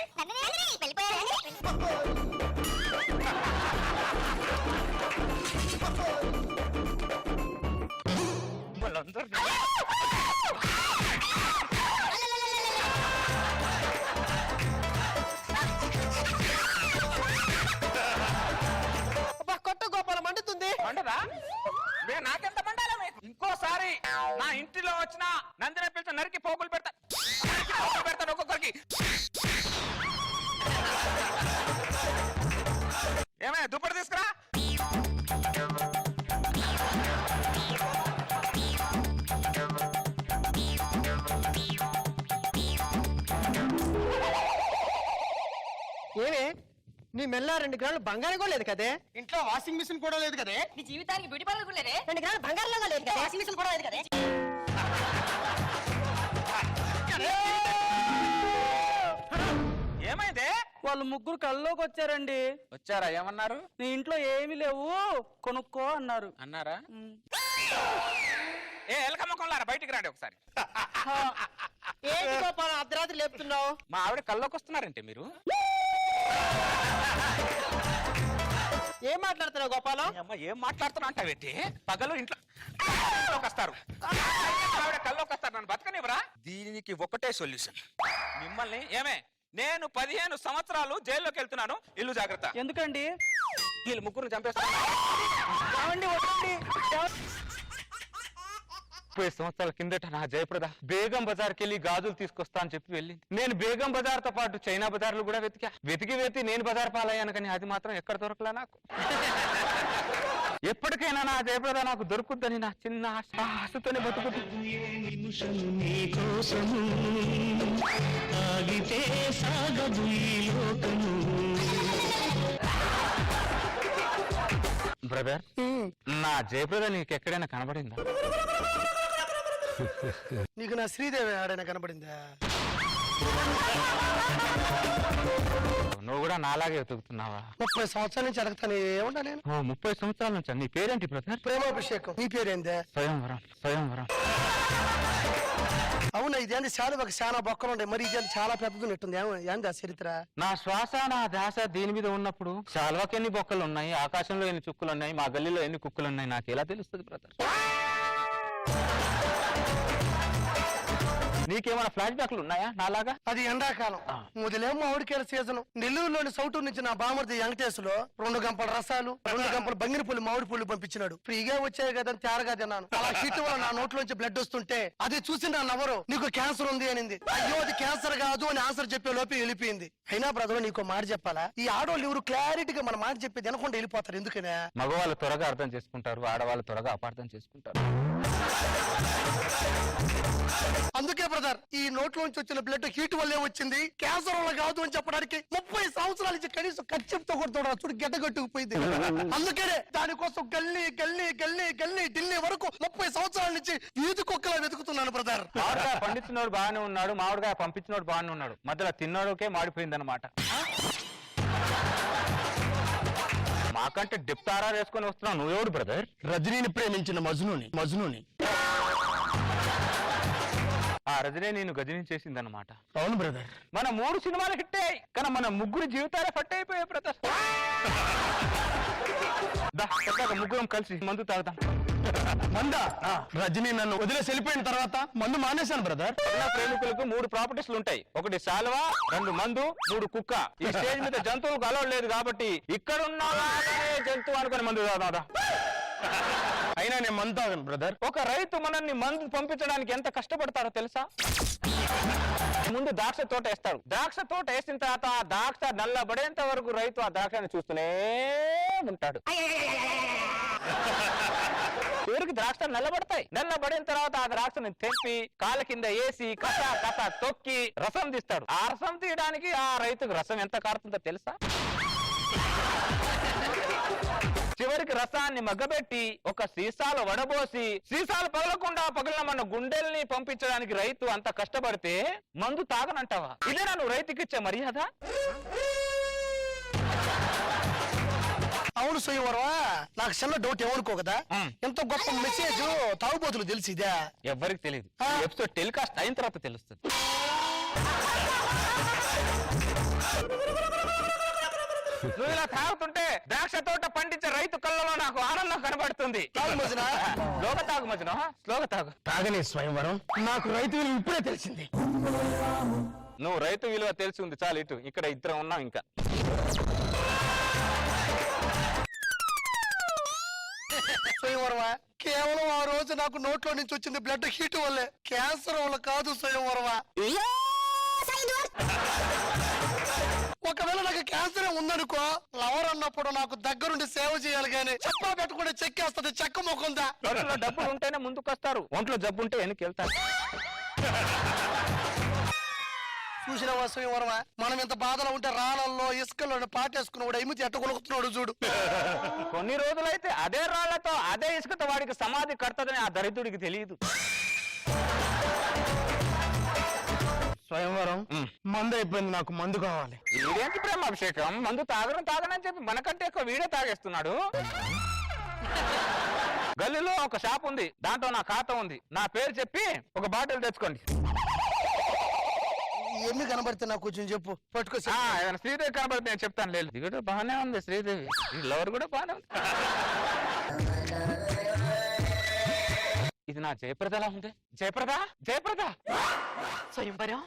కొత్త గోపాలం మండుతుంది. మండదా? నాకెంత మండాలా మీకు? ఇంకోసారి నా ఇంటిలో వచ్చిన నందిని పిలిచి నరికి పోగులు పెడతాను ఒక్కొక్కరికి. ఏమైనా దుప్పటి తీసుకురా. ఏమే నీ మెల్ల 2 గ్రాములు బంగారం కూడా లేదు కదే, ఇంట్లో వాషింగ్ మిషన్ కూడా లేదు కదే, నీ జీవితానికి బ్యూటీ పార్లర్ కూడా లేదే, 2 గ్రాములు బంగారం లేదు కదా, వాషింగ్ మిషన్ కూడా లేదు కదే. ఏమైంది? వాళ్ళు ముగ్గురు కల్లోకి వచ్చారండి. వచ్చారా? ఏమన్నారు? నీ ఇంట్లో ఏమీ లేవు కొనుక్కో అన్నారు. అన్నారా? ఏ ఎలక ముఖంలారా బయటికి రాండి ఒకసారి. ఏంటి గోపాలం అర్ధరాత్రి లేపుతున్నావు? మా ఆవిడ కల్లోకి వస్తున్నారంటే మీరు ఏం మాట్లాడుతున్నావు గోపాలం? అమ్మ ఏం మాట్లాడుతున్నా అంటావేంటి? పగలు ఇంట్లో వస్తారు, ఆవిడ కల్లోకి వస్తారు, నన్ను బతకనివ్వరా? దీనికి ఒకటే సొల్యూషన్. మిమ్మల్ని ఏమే నేను 15 సంవత్సరాలు జైల్లోకి వెళ్తున్నాను, ఇల్లు జాగ్రత్త. ఎందుకండి? వీళ్ళు ముగ్గురు చంపేస్తాను. 30 సంవత్సరాల కిందట నా జయప్రద బేగం బజార్కి వెళ్ళి గాజులు తీసుకొస్తా అని చెప్పి వెళ్ళింది. నేను బేగం బజార్ తో పాటు చైనా బజార్లు కూడా వెతికి నేను బజార్ పాలయ్యాను, కానీ అది మాత్రం ఎక్కడ దొరకలా నాకు. ఎప్పటికైనా నా జయప్రద నాకు దొరుకుద్దని నా చిన్న ఆశతోనే బతుకుతుంది. బ్రదర్, నా జయప్రద నీకు ఎక్కడైనా కనబడిందా? నీకు నా శ్రీదేవి ఆడైనా కనబడిందా? నువ్వు కూడా నాలాగే వెతుకుతున్నావా? 30 సంవత్సరాల నుంచి అడగతానే ఏమన్నా నేను. 30 సంవత్సరాల నుంచి. నీ పేరేంటి బ్రదర్? ప్రేమాభిషేకం. నీ పేరేందే? స్వయంవరం. అవునా, ఇదేంది చాలా బొక్కలు ఉంటాయి, మరి ఇదేంది చాలా పెద్దది నెట్టుంది. ఏంది ఆ చరిత్ర? నా శ్వాస నా ధ్యాస దీని మీద ఉన్నప్పుడు శాల్వాకి ఎన్ని బొక్కలు ఉన్నాయి, ఆకాశంలో ఎన్ని చుక్కలు ఉన్నాయి, మా గల్లీలో ఎన్ని కుక్కలు ఉన్నాయి నాకు ఎలా తెలుస్తుంది బ్రదర్? నీకేమైనా ఫ్లాష్ బ్యాక్లు ఉన్నాయా నాలాగా? అది ఎండాకాలం, మొదలేమో మామిడికాయల సీజన్. నెల్లూరులోని సౌటూరు నుంచి నా బామర్ది వెంకటేశ్వరలో 2 గంపల రసాలు 2 గంపల బంగిన పుల్లి మామిడి పుల్లి పంపించినాడు. ఫ్రీగా వచ్చాయి కదా అని తేరగా తిన్నాను. అలా హీట్ వల్ల నా నోట్లోంచి బ్లడ్ వస్తుంటే అది చూసి నా నవ్వరు నీకు క్యాన్సర్ ఉంది అనింది. అయ్యో అది క్యాన్సర్ కాదు అని ఆన్సర్ చెప్పే లోపే వెళ్ళిపోయింది. అయినా బ్రదర్ నీకు మాట చెప్పాలా, ఈ ఆడవాళ్ళు ఎవరు క్లారిటీగా మన మాట చెప్పేది వినకుండా వెళ్ళిపోతారు. ఎందుకనే? మగవాళ్ళు త్వరగా అర్థం చేసుకుంటారు, ఆడవాళ్ళు త్వరగా అపార్థం చేసుకుంటారు. అందుకే బ్రదర్ ఈ నోట్లోంచి వచ్చిన బ్లడ్ హీట్ వల్లే వచ్చింది, క్యాన్సర్ వల్ల కాదు అని చెప్పడానికి 30 సంవత్సరాల నుంచి కనీసం ఖర్చుతో కొడుతున్నాడు. చూడు గడ్డగట్టుకుపోయింది. అందుకనే దానికోసం గల్లీ ఢిల్లీ వరకు 30 సంవత్సరాల నుంచి వీధి కుక్కలా వెతుకుతున్నాను బ్రదర్. మామిడికాయ పండించినోడు బాగానే ఉన్నాడు, మామిడికాయ పంపించినోడు బాగానే ఉన్నాడు, మధ్యలో తిన్నాడుకే మాడిపోయింది అనమాట. మాకంటే డిప్తారా వేసుకొని వస్తున్నావు, నువ్వెవడు బ్రదర్? రజనీని ప్రేమించిన మజ్నూని. ఆ రజనీ నేను గజనీ చేసిందనమాట. అవును బ్రదర్. మన 3 సినిమాలు హిట్ అయ్యాయి, కానీ మన 3 జీవితాలే ఫట్ అయిపోయాయి బ్రదర్. ముగ్గురం కలిసి మందు తాగుతాం. మందా? రజనీ నన్ను వదిలేసి వెళ్ళిపోయిన తర్వాత మందు మానేశాను బ్రదర్. ప్రేమికులకు 3 ప్రాపర్టీస్లు ఉంటాయి. 1 శాల్వా, 2 మందు, 3 కుక్క. ఈ స్టేజ్ మీద జంతువులకు అలవాటు లేదు కాబట్టి ఇక్కడున్న జంతువు అనుకుని మందు తాగుదా. అయినా నేను మందు తాగను బ్రదర్. ఒక రైతు మనల్ని మందు పంపించడానికి ఎంత కష్టపడతారో తెలుసా? ముందు ద్రాక్ష తోట వేస్తాడు. ద్రాక్ష తోట వేసిన తర్వాత ఆ ద్రాక్ష నల్లబడేంత వరకు రైతు ఆ ద్రాక్షని చూస్తూనే ఉంటాడు. ఊరికి ద్రాక్షలు నల్లబడతాయి. నల్లబడిన తర్వాత ఆ ద్రాక్షని తెంపి కాళ్ళ కింద వేసి కస తొక్కి రసం తీస్తాడు. ఆ రసం తీయడానికి ఆ రైతుకు రసం ఎంత కారుతుందో తెలుసా? చివరికి రసాన్ని మగ్గబెట్టి ఒక సీసాలు వడబోసి సీసాలు పగిలిన మన గుండెల్ని పంపించడానికి రైతు అంత కష్టపడితే మందు తాగనంటావా? ఇదేనా నువ్వు రైతుకిచ్చే మర్యాద? అవును సోయవరవా, నాకు చిన్న డౌట్ ఏమనుకో కదా, ఎంత గొప్ప మెసేజ్ తాగుబోతులు తెలిసిదా? ఎవరికి తెలియదు. ఎపిసోడ్ టెలికాస్ట్ అయిన తర్వాత తెలుస్తుంది. నువ్వు ఇలా తాగుతుంటే ద్రాక్ష తోట పండించే రైతు కళ్ళలో నాకు ఆనందం కనబడుతుంది. స్లోగా తాగు మజన, స్లోగా తాగు. తాగని స్వయంవరం, నాకు రైతు విలువ ఇప్పుడే తెలిసింది. నువ్వు రైతు విలువ తెలిసి ఉంది చాలు. ఇటు ఇక్కడ ఇద్దరం ఉన్నాం. ఇంకా స్వయంవరమా, కేవలం ఆ రోజు నాకు నోట్లో నుంచి వచ్చింది బ్లడ్ హీట్ వల్లే, క్యాన్సర్ వల్ల కాదు స్వయంవరమా. ఒకవేళ నాకు క్యాన్సర్ ఉందనుకో, లవర్ అన్నప్పుడు నాకు దగ్గరుండి సేవ చేయాలి గానీ చెప్పా పెట్టకుండా చెక్కేస్తుంది. చెక్క మొక్కుందా? ఒంట్లో డబ్బులు ఉంటేనే ముందుకొస్తారు, ఒంట్లో జబ్బు ఉంటే వెనక్కి వెళ్తారు. చూసిన స్వయంవరమా, మనం ఇంత బాధలో ఉంటే రాళ్ళల్లో ఇసుకల్లో పాటేసుకున్నాడు ఎమితి ఎట్ట కొలుకుతున్నాడు చూడు. కొన్ని రోజులైతే అదే రాళ్లతో అదే ఇసుకతో వాడికి సమాధి కడతదని ఆ దరిద్రుడికి తెలియదు. స్వయంవరం, మందు అయిపోయింది, నాకు మందు కావాలి. వీడేంటి ప్రేమాభిషేకం? మందు తాగనని చెప్పి మనకంటే ఎక్కువ వీడే తాగేస్తున్నాడు. గల్లీలో ఒక షాప్ ఉంది, దాంట్లో నా ఖాతా ఉంది. నా పేరు చెప్పి ఒక బాటిల్ తెచ్చుకోండి. ఎన్ని కనబడితే నాకు కొంచెం చెప్పు, పట్టుకో. ఏదైనా శ్రీదేవి కనబడితే నేను చెప్తాను. లేదు, ఇది కూడా బాగానే ఉంది శ్రీదేవి, ఈ లవర్ కూడా బాగానే ఉంది. ఇది నా జయప్రదలా ఉంది. జయప్రద, జయప్రద, స్వయంవరం,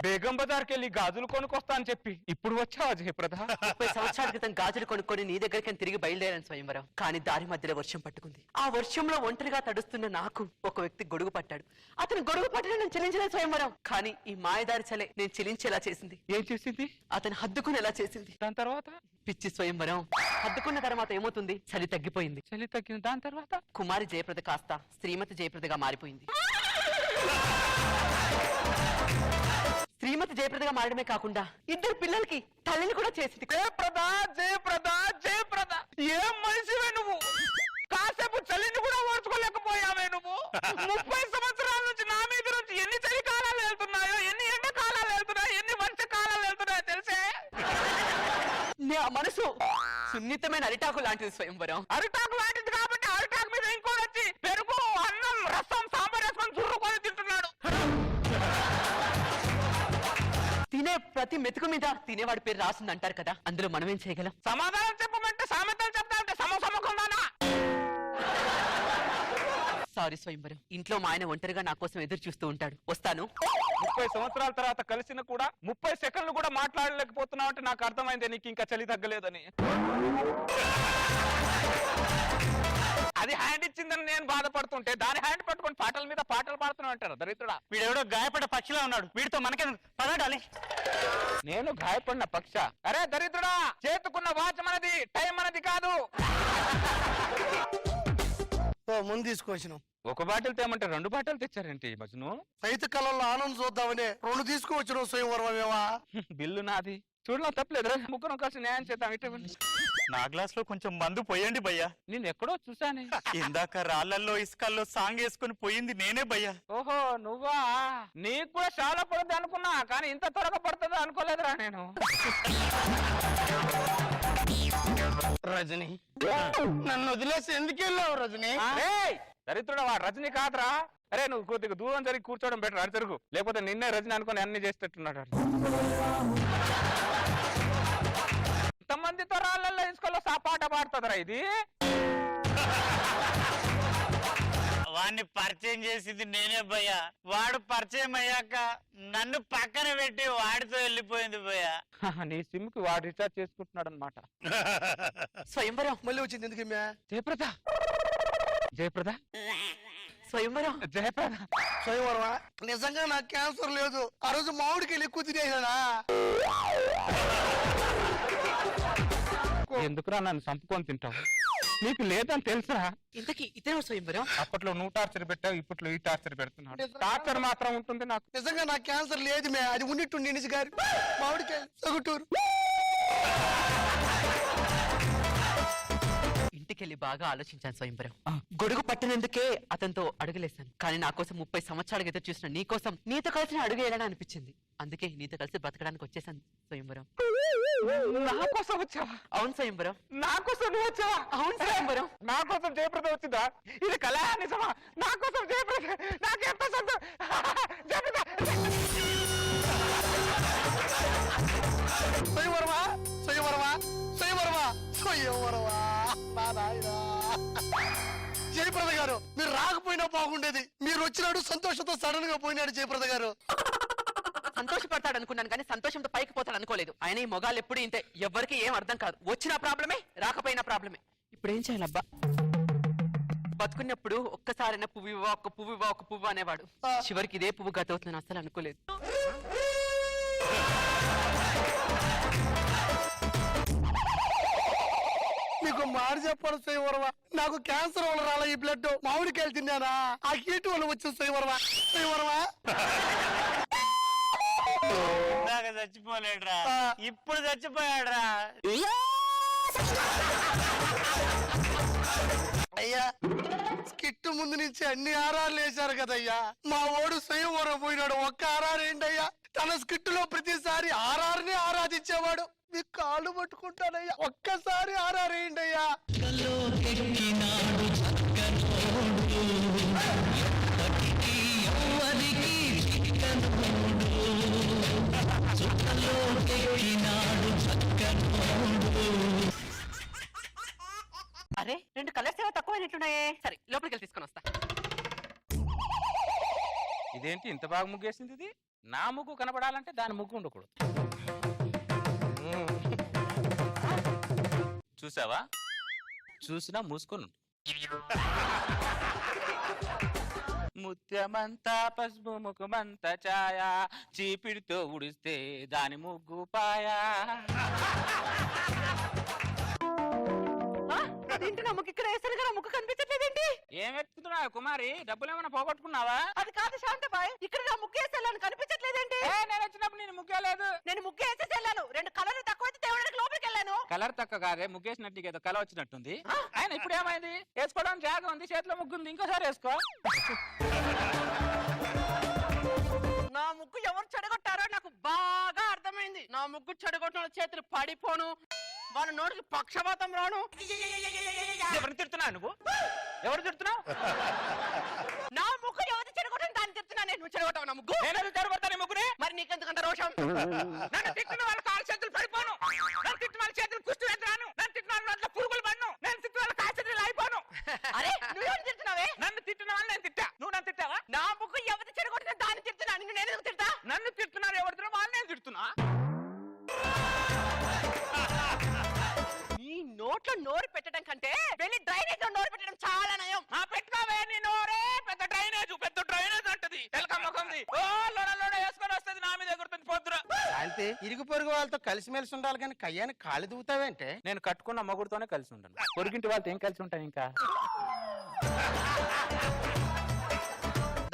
బేగం బజార్కి వెళ్ళి గాజులు కొనుక్కొస్తా అని చెప్పి ఇప్పుడు వచ్చావా జయప్రద? 30 సంవత్సరాల క్రితం గాజులు కొనుక్కొని నీ దగ్గరికి తిరిగి బయలుదేరాను స్వయంవరం. కానీ దారి మధ్యలో వర్షం పట్టుకుంది. ఆ వర్షంలో ఒంటరిగా తడుస్తున్న నాకు ఒక వ్యక్తి గొడుగు పట్టాడు. అతను గొడుగు పట్టిన నేను చెల్లించలేదు స్వయంవరం. కానీ ఈ మాయదారి చలే నేను చెల్లించేలా చేసింది. ఏం చేసింది? అతను హద్దుకునేలా చేసింది. దాని తర్వాత? పిచ్చి స్వయంవరం. హద్దుకున్న తర్వాత ఏమవుతుంది? చలి తగ్గిపోయింది. చలి తగ్గింది. దాని తర్వాత? కుమారి జయప్రద కాస్త శ్రీమతి జయప్రదగా మారిపోయింది. శ్రీమతి జయప్రదగా మారడమే కాకుండా 2 పిల్లలకి తల్లిని కూడా చేసింది. జయప్రద జయప్రద జయప్రద, ఏం మనిషివే నువ్వు? కాసేపు చలిని కూడా ఓర్చుకోలేకపోయావే నువ్వు. 30 సంవత్సరాల నుంచి నా మీద నుంచి ఎన్ని చలి కాలాలు వెళ్తున్నాయో, ఎన్ని ఎండ కాలాలు వెళ్తున్నాయో, ఎన్ని వర్ష కాలాలు వెళ్తున్నాయో తెలిసే? నా మనసు సున్నితమైన అరిటాకు లాంటిది స్వయంవరం. అరిటాకు లాంటిది కాబట్టి అరిటాకు మీద ఇంకోటి వచ్చి పెరుగు, అన్నం, రసం, సాంబార్ వేసుకొని చుర్రుకొని తింటున్నాడు. తినే ప్రతి మెతుకు మీద తినేవాడి పేరు రాసింది అంటారు కదా, అందులో మనం ఏం చేయగలం? సమాధానం చెప్పమంటే సామెతలు చెప్తా ఉంటే సమసమ్మకుందానా? సారీ స్వయంవరం. ఇంట్లో మా ఆయన ఒంటరిగా నా కోసం ఎదురు చూస్తూ ఉంటాడు. వస్తాను. 30 సంవత్సరాల తర్వాత కలిసిన కూడా 30 సెకండ్లు కూడా మాట్లాడలేకపోతున్నావు అంటే నాకు అర్థమైంది నీకు ఇంకా చలి తగ్గలేదని. అది హ్యాండ్ ఇచ్చిందని నేను బాధపడుతుంటే దాని హ్యాండ్ పట్టుకొని పాటల మీద పాటలు పాడుతున్నా అంటారు దరిద్రుడా. వీడెవడో గాయపడ్డ పక్షిలా ఉన్నాడు. వీడితో మనకే పదాడాలి. నేను గాయపడిన పక్ష? అరే దరిద్రుడా, చేతుకున్న వాచ్ మనది, టైం మనది కాదు. ముందు తీసుకొచ్చినాం. ఒక బాటిల్ తేమంటే 2 బాటిల్ తెచ్చారేంటి మజ్ను? రైతు కళల్లో ఆనందం చూద్దామని 2 తీసుకువచ్చినాం స్వయంవరం. మేమా బిల్లు నాది. చూడలా తప్పలేదు, ముగ్గురం కలిసి న్యాయం చేద్దాం. ఇటు నా గ్లాస్ లో కొంచెం మందు పోయండి భయ్యా. నేను ఎక్కడో చూసానే. ఇందాక రాళ్లల్లో ఇసుకల్లో సాంగ్ వేసుకుని పోయింది నేనే భయ్యా. ఓహో నువ్వా? నీకు కూడా చాలా పడుతుంది అనుకున్నా, కానీ ఇంత త్వరగా పడుతుందో అనుకోలేదురా నేను. రజని, నన్ను వదిలేసి ఎందుకు వెళ్ళావు రజని? ఏయ్, దరిద్రుడా, వాడు రజని కాదురా. అరే నువ్వు కొద్దిగా దూరం జరిగి కూర్చోవడం బెటర్. అడి జరుగు, లేకపోతే నిన్నే రజని అనుకుని అన్ని చేసేటట్టున్నాడు. ఇంతమంది తరాలలో ఇసుకలో పాట పాడుతుందిరా ఇది. వాడిని పరిచయం చేసింది నేనే భయ్యా. వాడు పరిచయం అయ్యాక నన్ను పక్కన పెట్టి వాడితో వెళ్ళిపోయింది భయ్యా. నీ సిమ్ కి వాడు రీఛార్జ్ చేసుకుంటున్నాడు అనమాట. స్వయంవరం. మళ్ళీ వచ్చింది ఎందుకు? జయప్రద జయప్రద స్వయంవరం. జయప్రద స్వయంవరమా? నిజంగా నాకు క్యాన్సర్ లేదు. ఆ రోజు మామిడికి ఎక్కువ తినేసానా? ఎందుకురా నన్ను చంపుకొని తింటావు? నీకు లేదని తెలుసా? ఇంతకీ ఇతను స్వయంవరం. అప్పట్లో నువ్వు టార్చర్ పెట్టావు, ఇప్పట్లో ఈ టార్చర్ పెడుతున్నాడు. టార్చర్ మాత్రం ఉంటుంది నాకు. నిజంగా నాకు క్యాన్సర్ లేదు మే. అది ఉన్నట్టుండి నిజ గారు మామిడికాయ సగుటూరు. ఇంటికెళ్ళి బాగా ఆలోచించాను స్వయంవరం. గొడుగు పట్టినందుకే అతనితో అడుగులేశాను. కానీ నా కోసం 30 సంవత్సరాలుగా ఎదురు చూసిన నీ కోసం నీతో కలిసి అడుగు వేయాలని అనిపించింది. అందుకే నీతో కలిసి బ్రతకడానికి వచ్చేసాను స్వయంవరం. నా కోసం వచ్చావా? అవును స్వయంవరం. నా కోసం నువ్వు వచ్చావా? అవును స్వయంవరం. నా కోసం జయప్రద వచ్చిందా? ఇది కళ నిజమా? నా కోసం జయప్రద, నాకెంత సంతోషం. జయప్రద స్వయంవరమా? స్వయంవరమా? స్వయంవరమా? స్వయంవరమా? నా నాయనా. జయప్రద గారు, మీరు రాకపోయినా బాగుండేది. మీరు వచ్చినాడు సంతోషంతో సడన్ గా పోయినాడు జయప్రద గారు. సంతోషపడతాడు అనుకున్నాను కానీ సంతోషంతో పైకి పోతాడు అనుకోలేదు. ఆయన ఈ మొగాలు ఎప్పుడు ఇంతే, ఎవరికి ఏం అర్థం కాదు. వచ్చిన ప్రాబ్లమే, రాకపోయినా ప్రాబ్లమే. ఇప్పుడు ఏం చేయాలబ్బా? బతుకున్నప్పుడు ఒక్కసారైనా పువ్వు ఇవ్వ, ఒక్క పువ్వు ఇవ్వ, ఒక్క పువ్వు అనేవాడు. చివరికి ఇదే పువ్వు గత అవుతుందని అసలు అనుకోలేదు. మీకు మాట చెప్పాను స్వయంవరమా, నాకు క్యాన్సర్ వల్ల రాలే ఈ బ్లడ్. మామిడికాయలు తిన్నానా, ఆ హీట్ వల్ల వచ్చింది స్వయంవరమా. స్వయంవరమా ఇందాక చచ్చిపోలేడురా, ఇప్పుడు చచ్చిపోయాడురా. అయ్యా, స్కిట్ ముందు నుంచి అన్ని ఆరాలు వేశారు కదయ్యా. మా ఓడు స్వయంవరం పోయినాడు, ఒక్క ఆరారు ఏంటయ్యా? తన స్కిట్ లో ప్రతిసారి ఆరారుని ఆరాధించేవాడు. మీ కాళ్ళు పట్టుకుంటానయ్యా, ఒక్కసారి ఆరారు ఏంటయ్యా? అరే 2 కలర్స్ ఏవో తక్కువైనట్లున్నాయే. సరే లోపలికి వెళ్ళి తీసుకొని వస్తా. ఇదేంటి ఇంత బాగా ముగ్గేసింది? ఇది నా ముగ్గు కనపడాలంటే దాని ముగ్గు ఉండకూడదు. చూసావా? చూసినా మూసుకొని ముత్యమంతా పసుపు ముఖమంతా ఛాయ చీపిడితో ఉడిస్తే దాని ముగ్గు పాయా. అదేంటి నా ముక్కు ఇక్కడ వేసారు కదా, ముక్కు కనిపించట్లేదేంటి? ఏం ఎత్తుతున్నావు కుమారి? డబ్బులు ఏమైనా పోగొట్టుకున్నావా? అది కాదు శాంతబాయ్, ఇక్కడ నా ముక్కు వేసేళ్ళాను కనిపించట్లేదేంటి? నేను వచ్చినప్పుడు నేను ముగ్గేలేదు. నేను ముక్కు వేసేసి వెళ్ళాను, 2 కలర్లు తక్కువ అయితే దేవుడికి లోపలికి వెళ్ళాను. కలర్ తక్కువ కాదే, ముగ్గేసినట్టు ఏదో కల వచ్చినట్టుంది. ఆయన ఇప్పుడు ఏమైంది? వేసుకోవడానికి జాగ ఉంది, చేతిలో ముగ్గు ఉంది, ఇంకోసారి వేసుకో. నా ముగ్గు ఎవరు చెడగొట్టారో నాకు బాగా అర్థమైంది. నా ముగ్గు చెడగొట్టిన చేతులు పడిపోను, వాళ్ళ నోటికి పక్షపాతం రాను. ఎవరు తిడుతున్నావు నువ్వు? ఎవరు తిడుతున్నావు? నా ముగ్గు ఎవరు చెడగొట్టిన దాన్ని తిడుతున్నా. నేను చెడగొట్టావు నా ముగ్గు? నేను చెడగొడతాను ముగ్గుని. మరి నీకెందుకంత రోషం? నన్ను తిట్టిన వాళ్ళ కాలు చేతులు పడిపోను, నన్ను తిట్టిన వాళ్ళ చేతులు కుష్టి వెళ్తాను, నన్ను తిట్టిన వాళ్ళ నోట్లో పురుగులు పడను, నేను తిట్టిన వాళ్ళ కాలు చేతులు అయిపోను. అరే నువ్వెవరు తిడుతున్నావే? నన్ను తిట్టిన వాళ్ళు నేను తిట్టా, నువ్వు నన్ను తిట్టావా? నా ముగ్గు ఎవరు చెడగొట్టిన దాన్ని తిడుతున్నా, నేను ఎందుకు తిడతా? నన్ను తిడుతున్నారు ఎవరు వాళ్ళు నేను తిడుతున్నా. నీ నోట్లో నోరు పెట్టడం కంటే వెళ్ళి డ్రైనేజ్ లో నోరు పెట్టడం చాలా నయం. పెట్టుకోవే నీ నోరే పెద్ద డ్రైనేజ్ అంటది. తెలకమ్మకుంది ఓ లోడ వేసుకొని వస్తుంది, నా మీద ఎగురుతుంది పొద్దున. అంతే ఇరుగు పొరుగు వాళ్ళతో కలిసిమెలిసి ఉండాలి కానీ కయ్యాన్ని కాళ్ళు దూతావేంటే? నేను కట్టుకున్న మొగుడుతోనే కలిసి ఉంటాను, పొరుగింటి వాళ్ళతో ఏం కలిసి ఉంటాను ఇంకా?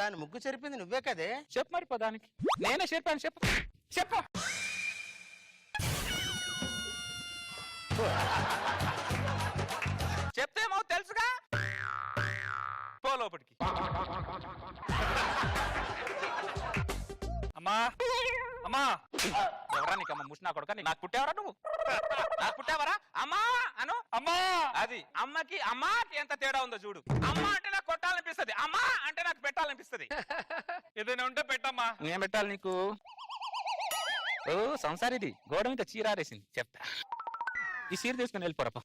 దాని ముగ్గు చెరిపింది నువ్వే కదే. చెప్పు మరి పదానికి. నేనే చెప్పాను, చెప్పు చెప్పు. చెప్తేమో తెలుసుగా, పో లోపలికి. అమ్మా అమ్మా, ఎవరా నీకమ్మ ముష్నా కొడుక? నాకు పుట్టావరా నువ్వు? నాకు పుట్టావరా? అమ్మా అను. అమ్మా అది అమ్మకి అమ్మాకి ఎంత తేడా ఉందో చూడు. అమ్మ అంటే నాకు కొట్టాలనిపిస్తుంది, అమ్మా అంటే నాకు పెట్టాలనిపిస్తుంది. ఏదైనా ఉంటే పెట్టమ్మా. ఏం పెట్టాలి నీకు? ఓ సంసారి ఇది గోడ మీద చీరారేసింది, చెప్తా. ఈ చీర తీసుకుని వెళ్ళిపోరప్ప.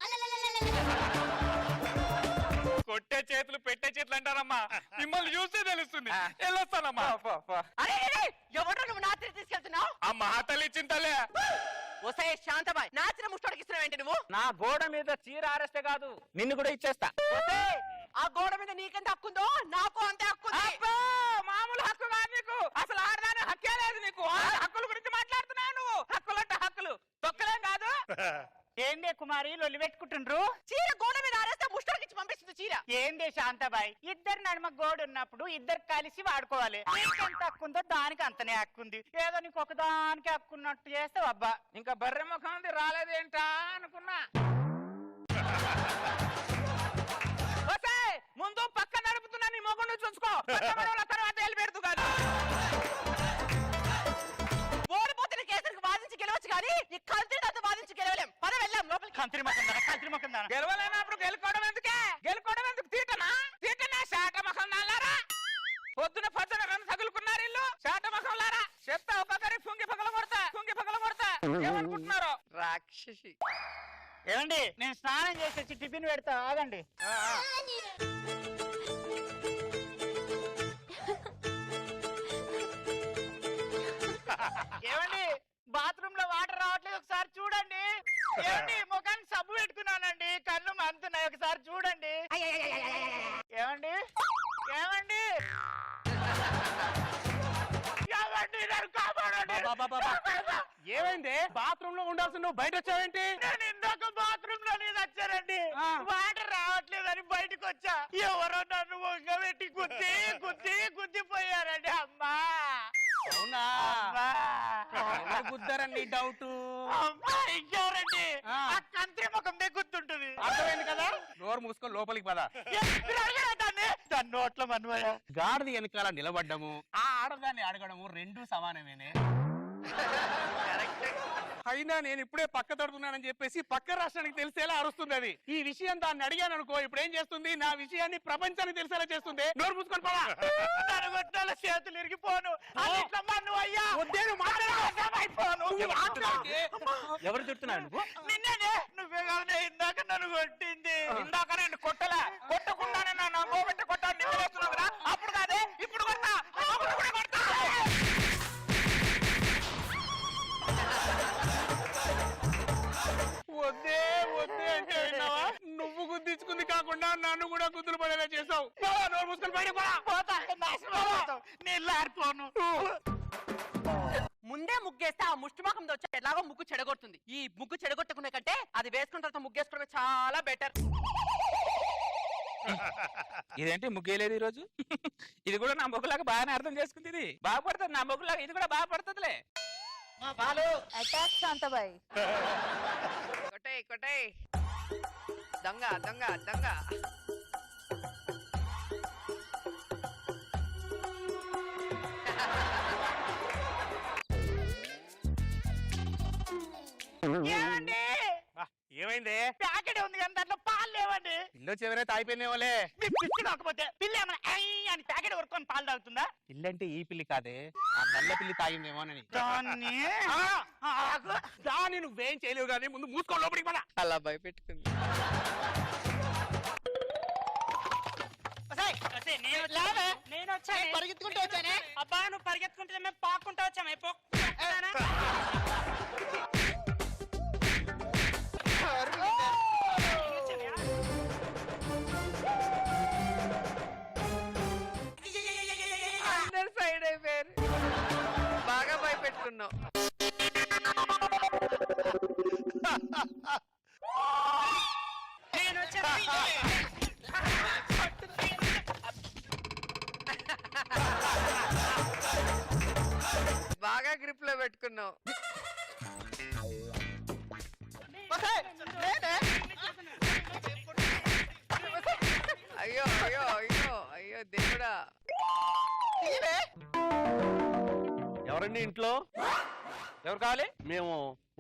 కొట్టే చేతులు పెట్టే చేతులు అంటారమ్మా, మిమ్మల్ని చూస్తే తెలుస్తుంది. వెళ్ళొస్తానమ్మా. అరే ఎవరు నువ్వు నాత్రి తీసుకెళ్తున్నావు? అమ్మా తల్లి చింతలే. ఒసే శాంతబాయ్, నాచిన ముష్టోడికి ఇస్తున్నావు ఏంటి నువ్వు? నా గోడ మీద చీర ఆరేస్తే కాదు, నిన్ను కూడా ఇచ్చేస్తా. ఆ గోడ మీద నీకెంత హక్కుందో నాకు అంతే హక్కు. మామూలు హక్కు కాదు నీకు, అసలు ఆడదాని హక్కే లేదు నీకు. హక్కుల గురించి మాట్లాడుతున్నావు నువ్వు. హక్కులు అంటే హక్కులు, తొక్కలేం కాదు. ఏందే కుమారి లొల్లి పెట్టుకుంటుండ్రు? చీర గోడ మీద ఆరేస్తే ముష్టోడికి ఇచ్చి పంపిస్తుంది చీర. ఏందే శాంతబాయ్, ఇద్దరు నడుమ గోడు ఉన్నప్పుడు ఇద్దరు కలిసి వాడుకోవాలి. నీకెంత హక్కుందో దానికి అంతనే హక్కుంది. ఏదో నీకు ఒకదానికి హక్కున్నట్టు చేస్తావు అబ్బా. ఇంకా బర్రె ముఖం ఉంది రాలేదేంటా అనుకున్నా. ముందు పక్క నడుపుతున్నా నీ మొగుడు చూసుకో, తర్వాత వెళ్ళి పెడుతూ కాదు. ఓడిపోతున్న కేసులకు వాదించి గెలవచ్చు కానీ ఈ కల్తీతో వాదించి గెలవలేం. పద వెళ్ళాం లోపలికి. కంత్రి ముఖం దాన గెలవలేనప్పుడు గెలుకోవడం ఎందుకే? గెలుకోవడం ఎందుకు? తీటనా శాట ముఖం నాలారా. పొద్దున పచ్చన రెండు తగులుకున్నారు ఇల్లు శాట ముఖం లారా. చెప్తా ఒక్కొక్కరికి కుంగి పగల కొడతా. ఏమనుకుంటున్నారు? రాక్షసి. ఏమండి నేను స్నానం చేసి టిఫిన్ పెడతా, ఆగండి. ఏమండి బాత్రూమ్ లో వాటర్ రావట్లేదు, ఒకసారి చూడండి. ఏమండి ముఖానికి సబ్బు పెట్టుకున్నానండి, కళ్ళు మంతున్నాయి, ఒకసారి చూడండి. ఏమండి ఏమండి ఏమైంది? బాత్రూమ్ లో ఉండాల్సి నువ్వు బయట వచ్చావేంటి? నేను ఇందాక బాత్రూమ్ లో వచ్చానండి, వాటర్ రావట్లేదని బయటకు వచ్చా. ఎవరో నన్ను వంగబెట్టి గుద్దిపోయారండి. అమ్మా అవునా? గుద్దారండి డౌట్. అమ్మా ఇంకెవరండి? ఆ కంత్రి ముఖం గుర్తుంటుంది. అర్థమైంది కదా, నోరు మూసుకొని లోపలికి పద. దాని నోట్ల మనవయ్య. గాడిద వెనకాల నిలబడ్డము, ఆ ఆడదాన్ని అడగడము రెండు సమానమేనే. అయినా నేను ఇప్పుడే పక్క తడుతున్నానని చెప్పేసి పక్క రాష్ట్రానికి తెలిసేలా అరుస్తుంది అది. ఈ విషయం దాన్ని అడిగాను అనుకో, ఇప్పుడు ఏం చేస్తుంది? నా విషయాన్ని ప్రపంచానికి తెలిసేలా చేస్తుంది. నోరు మూసుకొని పోవా. చేతులు ఇరిగిపోను. ఎవరు తిడుతున్నాడు నువ్వు? నిన్నే. నువ్వే కాదు ఇందాక నన్ను కొట్టింది. ఇందాక నేను కొట్టలా, కొట్టకుండానే నా నమ్మబెట్టి కొట్టాను. నిద్ర అప్పుడు కాదే ఇప్పుడు కొట్టా. నన్ను కూడా గుద్దులు పడేలా చేసావు. నోరు మూసుకొని బయటకు పోరా. పోతా, నాశనం అవుతావు. నేను లారిపోను. ముందే ముగ్గేస్తే ఆ ముష్టిముఖంతో వచ్చి ఎలాగో ముగ్గు చెడగొడుతుంది. ఈ ముగ్గు చెడగొట్టుకునే కంటే అది వేసుకున్న తర్వాత ముగ్గేసుకోవడమే చాలా బెటర్. ఇదేంటి ముగ్గేలేదు ఈ రోజు? ఇది కూడా నా మొగ్గులాగా బాగానే అర్థం చేసుకుంది. ఇది బాగుపడుతుంది, నా మొగ్గులాగా ఇది కూడా బాగుపడుతుందిలే. అటాక్ శాంతబాయ్. కొట్టే కొట్టే దొంగ దొంగ దొంగ. ఏమండి? ఏమైంది? ప్యాకెట్ ఉంది కానీ దాంట్లో పాలు లేవండి. ఇల్లు చివరైతే అయిపోయినావులే. మీ పిచ్చి కాకపోతే పిల్లి ఏమైనా ఐ అని ప్యాకెట్ కొనుక్కొని పాలు తాగుతుందా? ఇల్లంటే ఈ పిల్లి కాదే, ఆ నల్ల పిల్లి తాగిందేమోనని. దాన్ని ఆగు. దాన్ని నువ్వేం చేయలేవు కానీ ముందు మూసుకో లోపలికి పద. అలా భయపెట్టుకుంది. నేను వచ్చాను, పరిగెత్తుకుంటూ వచ్చానే. అబ్బా నువ్వు పరిగెత్తుకుంటే మేము పాక్కుంటూ వచ్చామే. అందరు సైడ్ అయిపోయారు. బాగా భయపెట్టుకున్నావు. నేను వచ్చాను. బాగా గ్రిప్ లో పెట్టుకున్నావు. అయ్యో అయ్యో అయ్యో అయ్యో దేవుడా. ఎవరండి ఇంట్లో? ఎవరు కావాలి? మేము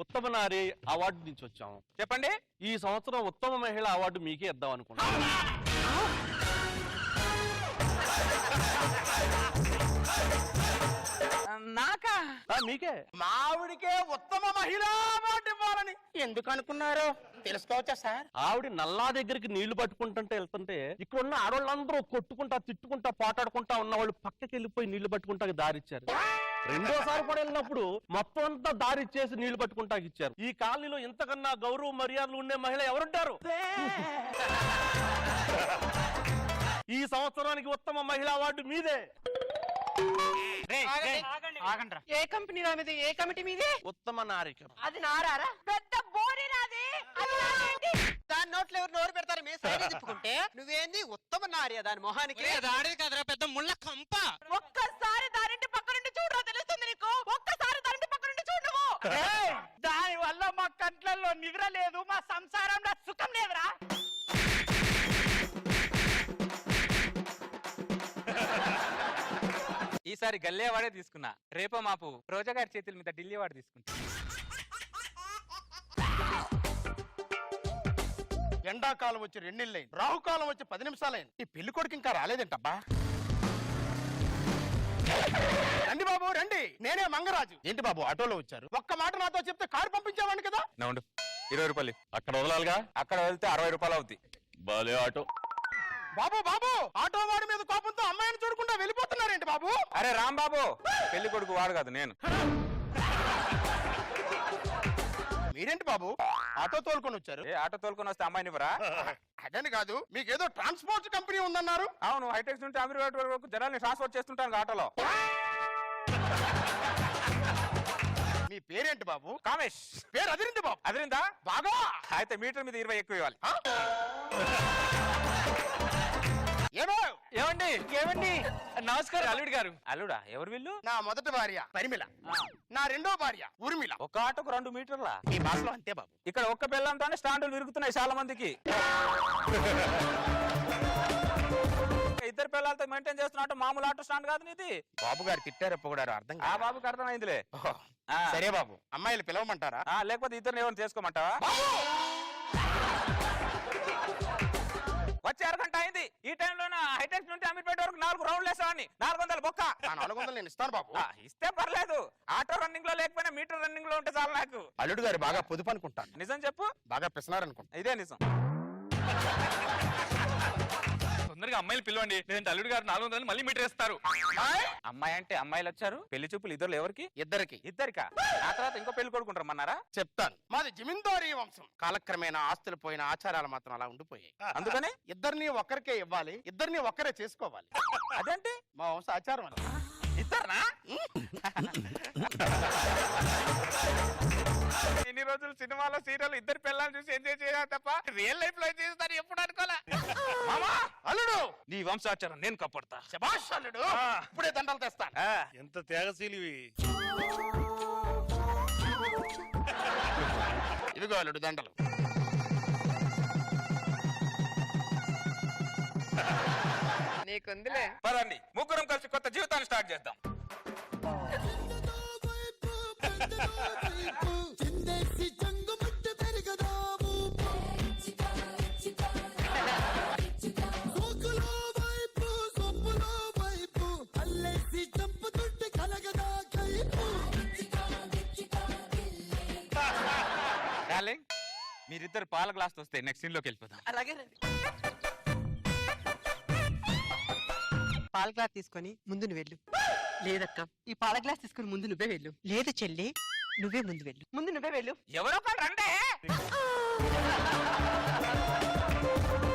ఉత్తమ నారి అవార్డు నుంచి వచ్చాము. చెప్పండి. ఈ సంవత్సరం ఉత్తమ మహిళ అవార్డు మీకే ఇద్దాం అనుకుంటున్నాం. నాకా? మీకే. మావిడికే ఉత్తమ మహిళా అవార్డు ఇవ్వాలని ఎందుకు అనుకున్నారు తెలుసుకోవచ్చా సార్? ఆవిడ నల్లా దగ్గరికి నీళ్లు పట్టుకుంటుంటే వెళ్తుంటే ఇక్కడ ఉన్న ఆడవాళ్ళందరూ కొట్టుకుంటా తిట్టుకుంటా పోటాడుకుంటా ఉన్న వాళ్ళు పక్కకి వెళ్ళిపోయి నీళ్లు పట్టుకుంటా దారిచ్చారు. రెండోసారి కూడా వెళ్ళినప్పుడు మొత్తం అంతా దారిచ్చేసి నీళ్లు పట్టుకుంటా ఇచ్చారు. ఈ కాలనీలో ఇంతకన్నా గౌరవ మర్యాదలు ఉండే మహిళ ఎవరుంటారు? ఈ సంవత్సరానికి ఉత్తమ మహిళా అవార్డు మీదే. ఏ కంపెనీ మీద? ఏ కమిటీ మీదే? ఉత్తమ నారిక. అది నారారా? పెద్ద బోరి నాది. అది నాదేంటి? దాని నోట్లో ఎవరు నోరు పెడతారు? మీ సైడ్ తిప్పుకుంటే నువ్వేంది ఉత్తమ నార్య దాని మొహానికి? ఆడేది కదరా పెద్ద ముళ్ళ కంప. ఒక్కసారి దారింటి పక్క నుండి చూడరా తెలుస్తుంది నీకు. ఒక్కసారి దారింటి పక్క నుండి చూడు నువ్వు. దాని వల్ల మా కంట్లలో నిద్ర లేదు, మా సంసారంలో సుఖం లేదురా. ఈసారి గల్లే వాడే తీసుకున్నా. రేపో మాపు రోజా గారి చేతుల మీద ఢిల్లీ వాడు తీసుకుంటా. ఎండాకాలం వచ్చి 2 నెలలైంది, రాహుకాలం వచ్చి 10 నిమిషాలైంది. ఈ పెళ్లి కొడుకు ఇంకా రాలేదేంటబ్బా? రండి బాబు రండి, నేనే మంగరాజు. ఏంటి బాబు ఆటోలో వచ్చారు? ఒక్క మాట నాతో చెప్తే కారు పంపించేవాడిని కదా. నవ్వండు. 20 రూపాయలు. అక్కడ వదలాలిగా. అక్కడ వెళ్తే 60 రూపాయలు అవుద్ది. బాలే ఆటో. బాబు బాబు ఆటో వాడి మీద కోపంతో అమ్మాయిని చూడకుండా వెళ్ళిపోతున్నారేంటి బాబు? అరే రాంబాబు, పెళ్లి కొడుకు వాడు కాదు నేను. మీరేంటి బాబు ఆటో తోలుకొని వచ్చారు? ఏ ఆటో తోలుకొని వస్తే అమ్మాయిని ఇవ్వరా? అదని కాదు, మీకేదో ట్రాన్స్పోర్ట్ కంపెనీ ఉందన్నారు. అవును, హైటెక్స్ నుండి అమీర్పేట వరకు జనాల్ని ట్రాన్స్పోర్ట్ చేస్తుంటాను ఆటోలో. మీ పేరేంటి బాబు? కామేష్. పేరు అదిరింది బాబు. అదిరిందా? బాగా. అయితే మీటర్ మీద 20 ఎక్కువ ఇవ్వాలి. ఏమో ఏమండి ఏమండి నమస్కారం అల్లుడు గారు. అల్లుడా? ఎవరు వీళ్ళు? నా మొదటి భార్య పరిమిళ, నా రెండో భార్య ఊర్మిళ. ఒక ఆటోకు 2 మీటర్ల. ఈ భాషలో అంతే బాబు. ఇక్కడ ఒక్క పిల్లంతోనే స్టాండ్లు విరుగుతున్నాయి చాలా మందికి. ఇద్దరు పిల్లలతో మెయింటైన్ చేస్తున్నట్టు మామూలు ఆటో స్టాండ్ కాదు నీది. బాబు గారు తిట్టారు పొగడారు అర్థం ఆ బాబుకి అర్థమైందిలే. సరే బాబు, అమ్మాయిలు పిలవమంటారా? లేకపోతే ఇద్దరు ఎవరిని చేసుకోమంటావా? వచ్చి అరగంట అయింది. ఈ టైంలో హైటెక్స్ నుండి అమీర్పేట వరకు 4 రౌండ్లు వేసావాడిని. 400 బొక్క. 400 నేను ఇస్తాను బాబు. ఇస్తే పర్లేదు. ఆటో రన్నింగ్ లో లేకపోయినా మీటర్ రన్నింగ్ లో ఉంటే చాలు నాకు. అల్లుడు గారు బాగా పొదుపు అనుకుంటాను. నిజం చెప్పు. బాగా పిసినారు అనుకుంటా. ఇదే నిజం. తొందరగా అమ్మాయిలు పిలవండి, లేదంటే అల్లుడు గారు 400 మళ్ళీ మీటర్ వేస్తారు. అమ్మాయి అంటే అమ్మాయిలు వచ్చారు, పెళ్లి చూపులు ఇద్దరు ఎవరికి? ఇద్దరికి. ఇద్దరికా? ఆ తర్వాత ఇంకో పెళ్లి కొడుకుంటారమ్మన్నారా? చెప్తాను. మాది జమీందారీ వంశం. కాలక్రమేణా ఆస్తులు పోయిన ఆచారాలు మాత్రం అలా ఉండిపోయాయి. అందుకనే ఇద్దరిని ఒక్కరికే ఇవ్వాలి, ఇద్దరిని ఒక్కరే చేసుకోవాలి. అదేంటి మా వంశ ఆచారం అది. ఇద్దరునా? ఇన్ని రోజులు సినిమాలో సీరియల్ ఇద్దరు పిల్లలు చూసి ఎంజాయ్ చేయాలి తప్ప రియల్ లైఫ్ లో చేస్తారు ఎప్పుడు అనుకోలే. మామా, అల్లుడు, నీ వంశాచారం నేను కాపాడతా. శభాష్ అల్లుడు. ఇప్పుడే దండలు తెస్తాను. ఎంత త్యాగశీలివి. ఇదిగో అల్లుడు దండలు. నీకుందిలే. పదండి, ముగ్గురం కలిసి కొత్త జీవితాన్ని స్టార్ట్ చేద్దాం. డార్లింగ్, మీరిద్దరు పాల గ్లాస్ వస్తే నెక్స్ట్ సీన్ లోకి వెళ్ళిపోదాం. అలాగే పాల గ్లాస్ తీసుకొని ముందు నువ్వు వెళ్ళు. లేదక్క, ఈ పాల గ్లాస్ తీసుకొని ముందు నువ్వే వెళ్ళు. లేదు చెల్లి, నువ్వే ముందు వెళ్ళు. ముందు నువ్వే వెళ్ళు. ఎవరో ఒకరు రండి.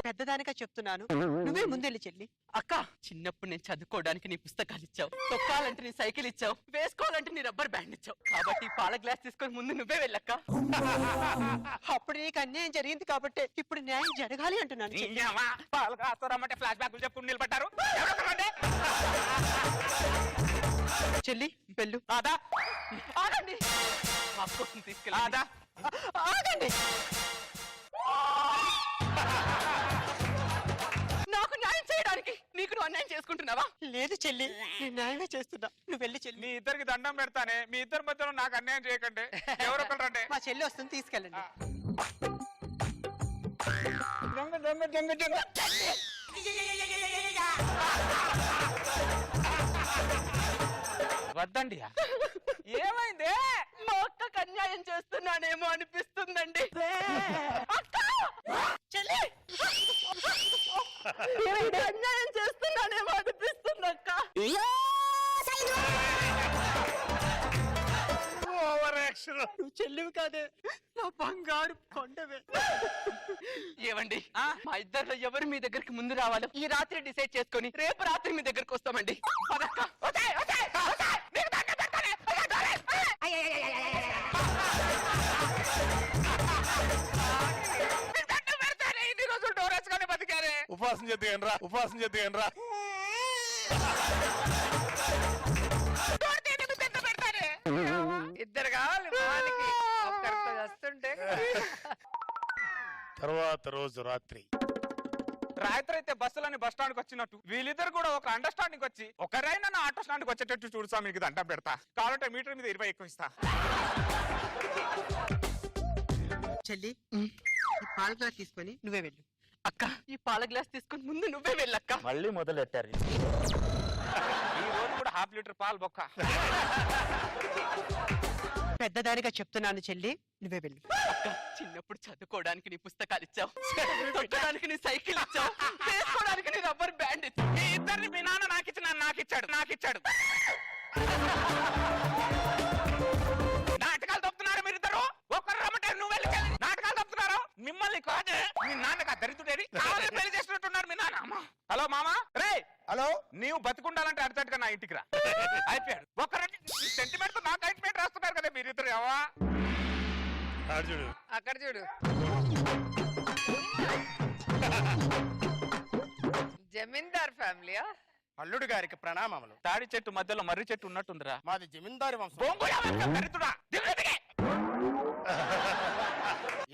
పెద్దదానిగా చెప్తున్నాను, నువ్వే ముందెళ్ళి చెల్లి. అక్క, చిన్నప్పుడు నేను చదువుకోవడానికి నీ పుస్తకాలు ఇచ్చావు, తొక్కాలంటే నీ సైకిల్ ఇచ్చావు, వేసుకోవాలంటే నీ రబ్బర్ బ్యాండ్ ఇచ్చావు. కాబట్టి ఈ పాల గ్లాస్ తీసుకొని ముందు నువ్వే వెళ్ళక్క. అప్పుడు నీకు అన్యాయం జరిగింది కాబట్టి ఇప్పుడు న్యాయం జరగాలి అంటున్నాను. పాల గ్లాస్ రమ్మంటే ఫ్లాష్ బ్యాక్ చెప్పుకుని నిలబడ్డారు. ఎవరో ఒకరు రండి. చెల్లి వెళ్ళు. ఆదా, ఆగండి. మా అక్కని తీసుకెళ్ళి. ఆదా, ఆగండి. నాకు న్యాయం చేయడానికి నీకు నువ్వు అన్యాయం చేసుకుంటున్నావా? లేదు చెల్లి, నేను న్యాయమే చేస్తున్నా. నువ్వు వెళ్ళి చెల్లి. మీ ఇద్దరికి దండం పెడతానే, మీ ఇద్దరి మధ్యలో నాకు అన్యాయం చేయకండి. ఎవరో ఒకరు రండి. మా చెల్లి వస్తుంది, తీసుకెళ్ళండి. వద్దండి. ఏమైంది? మా అక్కకు అన్యాయం చేస్తున్నానేమో అనిపిస్తుందండి. అక్క! చెల్లి! అన్యాయం చేస్తున్నానేమో అనిపిస్తుంది అక్క. నువ్వు చెల్లివి కాదే, నా బంగారు కొండవే. ఏమండి, మా ఇద్దరిలో ఎవరు మీ దగ్గరికి ముందు రావాలో ఈ రాత్రి డిసైడ్ చేసుకొని రేపు రాత్రి మీ దగ్గరకు వస్తామండి. పదక్క. ఉపాసం చేద్దాం రా. ఇద్దరు కావాలి మొహానికి. ఒక్కరితో వస్తుంటే తర్వాత రోజు రాత్రి రాత్రి అయితే బస్సులని బస్ స్టాండ్ కి వచ్చినట్టు వీళ్ళిద్దరు కూడా ఒక అండర్స్టాండింగ్ వచ్చి ఒకరైనా నా ఆటో స్టాండ్ కి వచ్చేటట్టు చూడుసా. మీకు దండం పెడతా, కావాలంటే మీటర్ మీద 20 ఎక్కువ ఇస్తా. చెల్లి, ఈ పాల గ్లాస్ తీసుకొని నువ్వే వెళ్ళు. అక్క, ఈ పాల గ్లాస్ తీసుకొని ముందు నువ్వే వెళ్ళక్క. మళ్ళీ మొదలెట్టారు. ఈ రోజు కూడా ½ లీటర్ పాలు బొక్క. పెద్దదానిగా చెప్తున్నాను చెల్లి, నువ్వే వెళ్ళు. అక్క, చిన్నప్పుడు చదువుకోవడానికి నీ పుస్తకాలు ఇచ్చావు, తొక్కడానికి నీ సైకిల్ ఇచ్చావు, వేసుకోవడానికి నీ రబ్బర్ బ్యాండ్ ఇచ్చావు. ఈ ఇద్దరిని మీ నాన్న నాకిచ్చాడు. నాటకాలు తప్పుతున్నారు మీరిద్దరు. ఒకరు రమ్మంటారు, నువ్వు వెళ్ళి నాటకాలు తప్పుతున్నారు. మిమ్మల్ని కాదు, మీ నాన్నగా దరిద్రుడేది కావాలని పెళ్లి చేస్తున్నట్టున్నారు మీ నాన్న. హలో మామా, రే హలో, నీవు బతికుండాలంటే అర్జెంట్ గా నా ఇంటికి రా. అయిపోయాడు. ఒకరు సెంటిమెంట్ తో నాకు అయిపోయింట్ రాస్తున్నారు కదా మీరిద్దరు. ఏవా చూడు, అక్కడ చూడు. జమీందార్ ఫ్యామిలీయా? అల్లుడు గారికి ప్రణామములు. తాడి చెట్టు మధ్యలో మర్రి చెట్టు ఉన్నట్టుందిరా. మాది జమీందారి వంశం. దరిద్రుడా, దిగుడికి.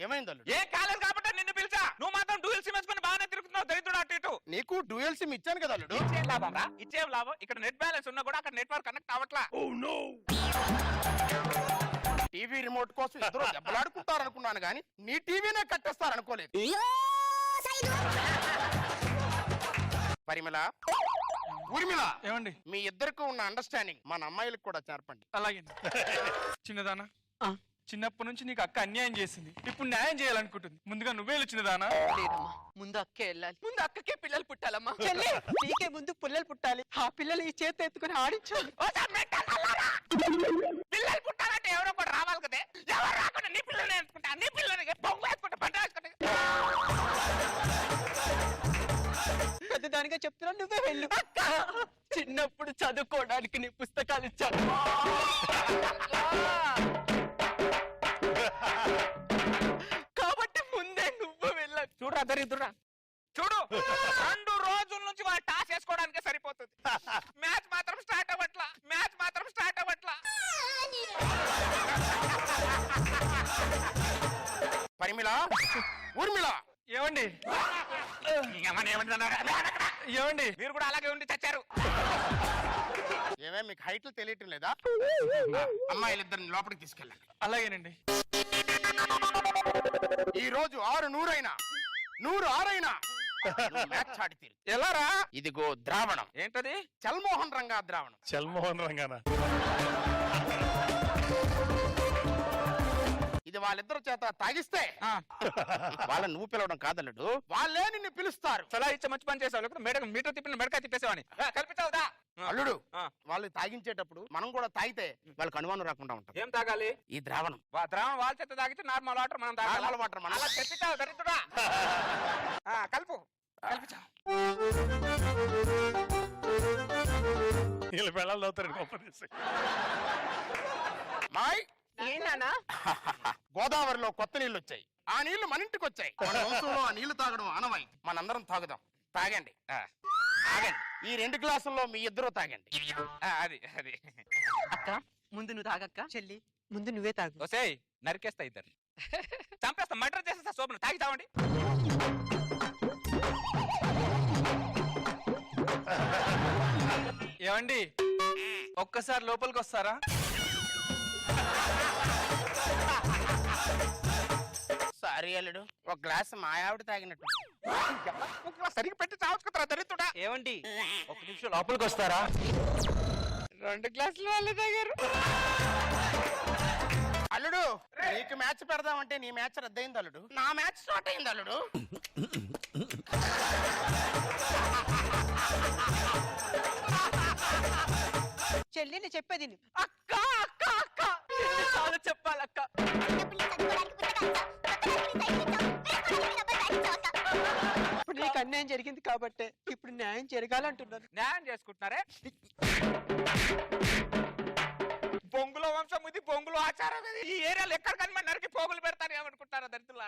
ఏమైంది అల్లుడు? ఏ కాలేదు కాబట్టి నిన్ను పిలిచా. నువ్వు మాత్రం డూయల్ సిమ్ వేసుకొని బాగానే తిరుగుతున్నావు దరిద్రుడు అటు ఇటు. నీకు డ్యూయల్ సిమ్ ఇచ్చాను కదా అల్లుడు. ఇచ్చేం లాభం రా, ఇచ్చేం లాభం. ఇక్కడ నెట్ బ్యాలెన్స్ ఉన్నా కూడా అక్కడ నెట్వర్క్ కనెక్ట్ అవ్వట్లా. టీవీ రిమోట్ కోసం ఇద్దరు దెబ్బలాడుకుంటారు అనుకున్నాను కానీ నీ టీవీనే కట్టేస్తారు అనుకోలేదు. పరిమళ, ఊర్మిళ, ఏమండి? మీ ఇద్దరికి ఉన్న అండర్స్టాండింగ్ మన అమ్మాయిలకు కూడా చేర్పండి. అలాగే చిన్నదానా, చిన్నప్పటి నుంచి నీకు అక్క అన్యాయం చేసింది, ఇప్పుడు న్యాయం చేయాలనుకుంటుంది. ముందుగా నువ్వే చిన్నదానా? లేదమ్మా, ముందు అక్కే వెళ్ళాలి. ముందు అక్కకే పిల్లలు పుట్టాలమ్మా. చెల్లి, నీకే ముందు పిల్లలు పుట్టాలి. ఆ పిల్లలు ఈ చేతి ఎత్తుకుని ఆడించాలి. పిల్లలు పుట్టాలంటే ఎవరో కూడా రావాలి కదే. ఎవరు రాకుండా నీ పిల్లలు వేసుకుంటా, నీ పిల్లలకి పొంగు వేసుకుంటా, బండ వేసుకుంటా. పెద్దదానిగా చెప్తున్నా, నువ్వే వెళ్ళు. చిన్నప్పుడు చదువుకోవడానికి నీ పుస్తకాలు ఇచ్చాను. కాబట్టి ముందే నువ్వు వెళ్ళాలి. చూడరా దరిద్రుడా, చూడు 2 రోజుల నుంచి వాళ్ళు టాస్ వేసుకోవడానికే సరిపోతుంది. మ్యాచ్ మాత్రం స్టార్ట్ అవ్వట్లా, మ్యాచ్ మాత్రం స్టార్ట్ అవ్వట్లా. పరిమిళ, ఊర్మిళ, ఏమండి ఏమండి మీరు కూడా అలాగే ఉండి చచ్చారు. ఏమే మీకు హైట్లు తెలియటం లేదా? అమ్మాయిలిద్దరిని లోపలికి తీసుకెళ్ళండి. అలాగేనండి. ఈ రోజు 6 100 100 6 మ్యాచ్ ఆడి తీరు. ఎలారా? ఇదిగో ద్రావణం. ఏంటది? చల్మోహన్ రంగా ద్రావణం. చల్మోహన్ రంగానా? ఇది వాళ్ళిద్దరి చేత తాగిస్తే వాళ్ళని నువ్వు పిలవడం కాదల్లుడు, వాళ్ళే నిన్ను పిలుస్తారు. సలహా ఇచ్చే మంచి పని చేసావు, లేకపోతే మీటర్ తిప్పిన మెడకాయ తిప్పేసేవాని. కల్పించావుదా? అల్లుడు, వాళ్ళు తాగించేటప్పుడు మనం కూడా తాగితే వాళ్ళకి అనుమానం రాకుండా ఉంటాం. ఏం తాగాలి? ఈ ద్రావణం. ద్రావణం వాళ్ళ చేత తాగితే నార్మల్ వాటర్ మనం తాగాలి. నార్మల్ వాటర్ మనం. అలా తెప్పించావు దరిద్రుడా. కలుపు, కల్పించావు. వీళ్ళు పిల్లలు అవుతారు గొప్ప తీసి. మాయ్, ఏంటన్నా? గోదావరిలో కొత్త నీళ్లు వచ్చాయి. ఆ నీళ్లు మన ఇంటికి వచ్చాయి. మన వంశంలో ఆ నీళ్లు తాగడం ఆనవాయి. మనందరం తాగుదాం. తాగండి, తాగండి. ఈ 2 గ్లాసుల్లో మీ ఇద్దరు తాగండి. అది అది అక్క, ముందు నువ్వు తాగక్క. చెల్లి, ముందు నువ్వే తాగు. వసేయ్, నరికేస్తా ఇద్దరు. చంపేస్తా, మర్డర్ చేసేస్తా. శోభను తాగి తావండి. ఏమండి ఒక్కసారి లోపలికి వస్తారా? సారీ అల్లుడు, ఒక గ్లాస్ మా ఆవిడ తాగినట్టు. సరిగ్గా పెట్టి చావుకుతారా దరిద్రుడా. ఏమండి 1 నిమిషం లోపలికి వస్తారా? 2 గ్లాసులు వాళ్ళు తాగారు. అల్లుడు, నీకు మ్యాచ్ పెడదామంటే నీ మ్యాచ్ రద్దయింది అల్లుడు. నా మ్యాచ్ స్టార్ట్ అయింది అల్లుడు. చెల్లిని చెప్పేది అక్క అక్క అక్క ఎన్నిసార్లు చెప్పాలక్క? ఇప్పుడు నీకు అన్యాయం జరిగింది కాబట్టి ఇప్పుడు న్యాయం జరగాలంటున్నాను. న్యాయం చేసుకుంటున్నారే. బొంగులో వంశం ఇది, బొంగులో ఆచారం ఇది. ఈ ఏరియాలో ఎక్కడ కానీ నరికి పోగులు పెడతారు ఏమనుకుంటారా దరిద్రులారా.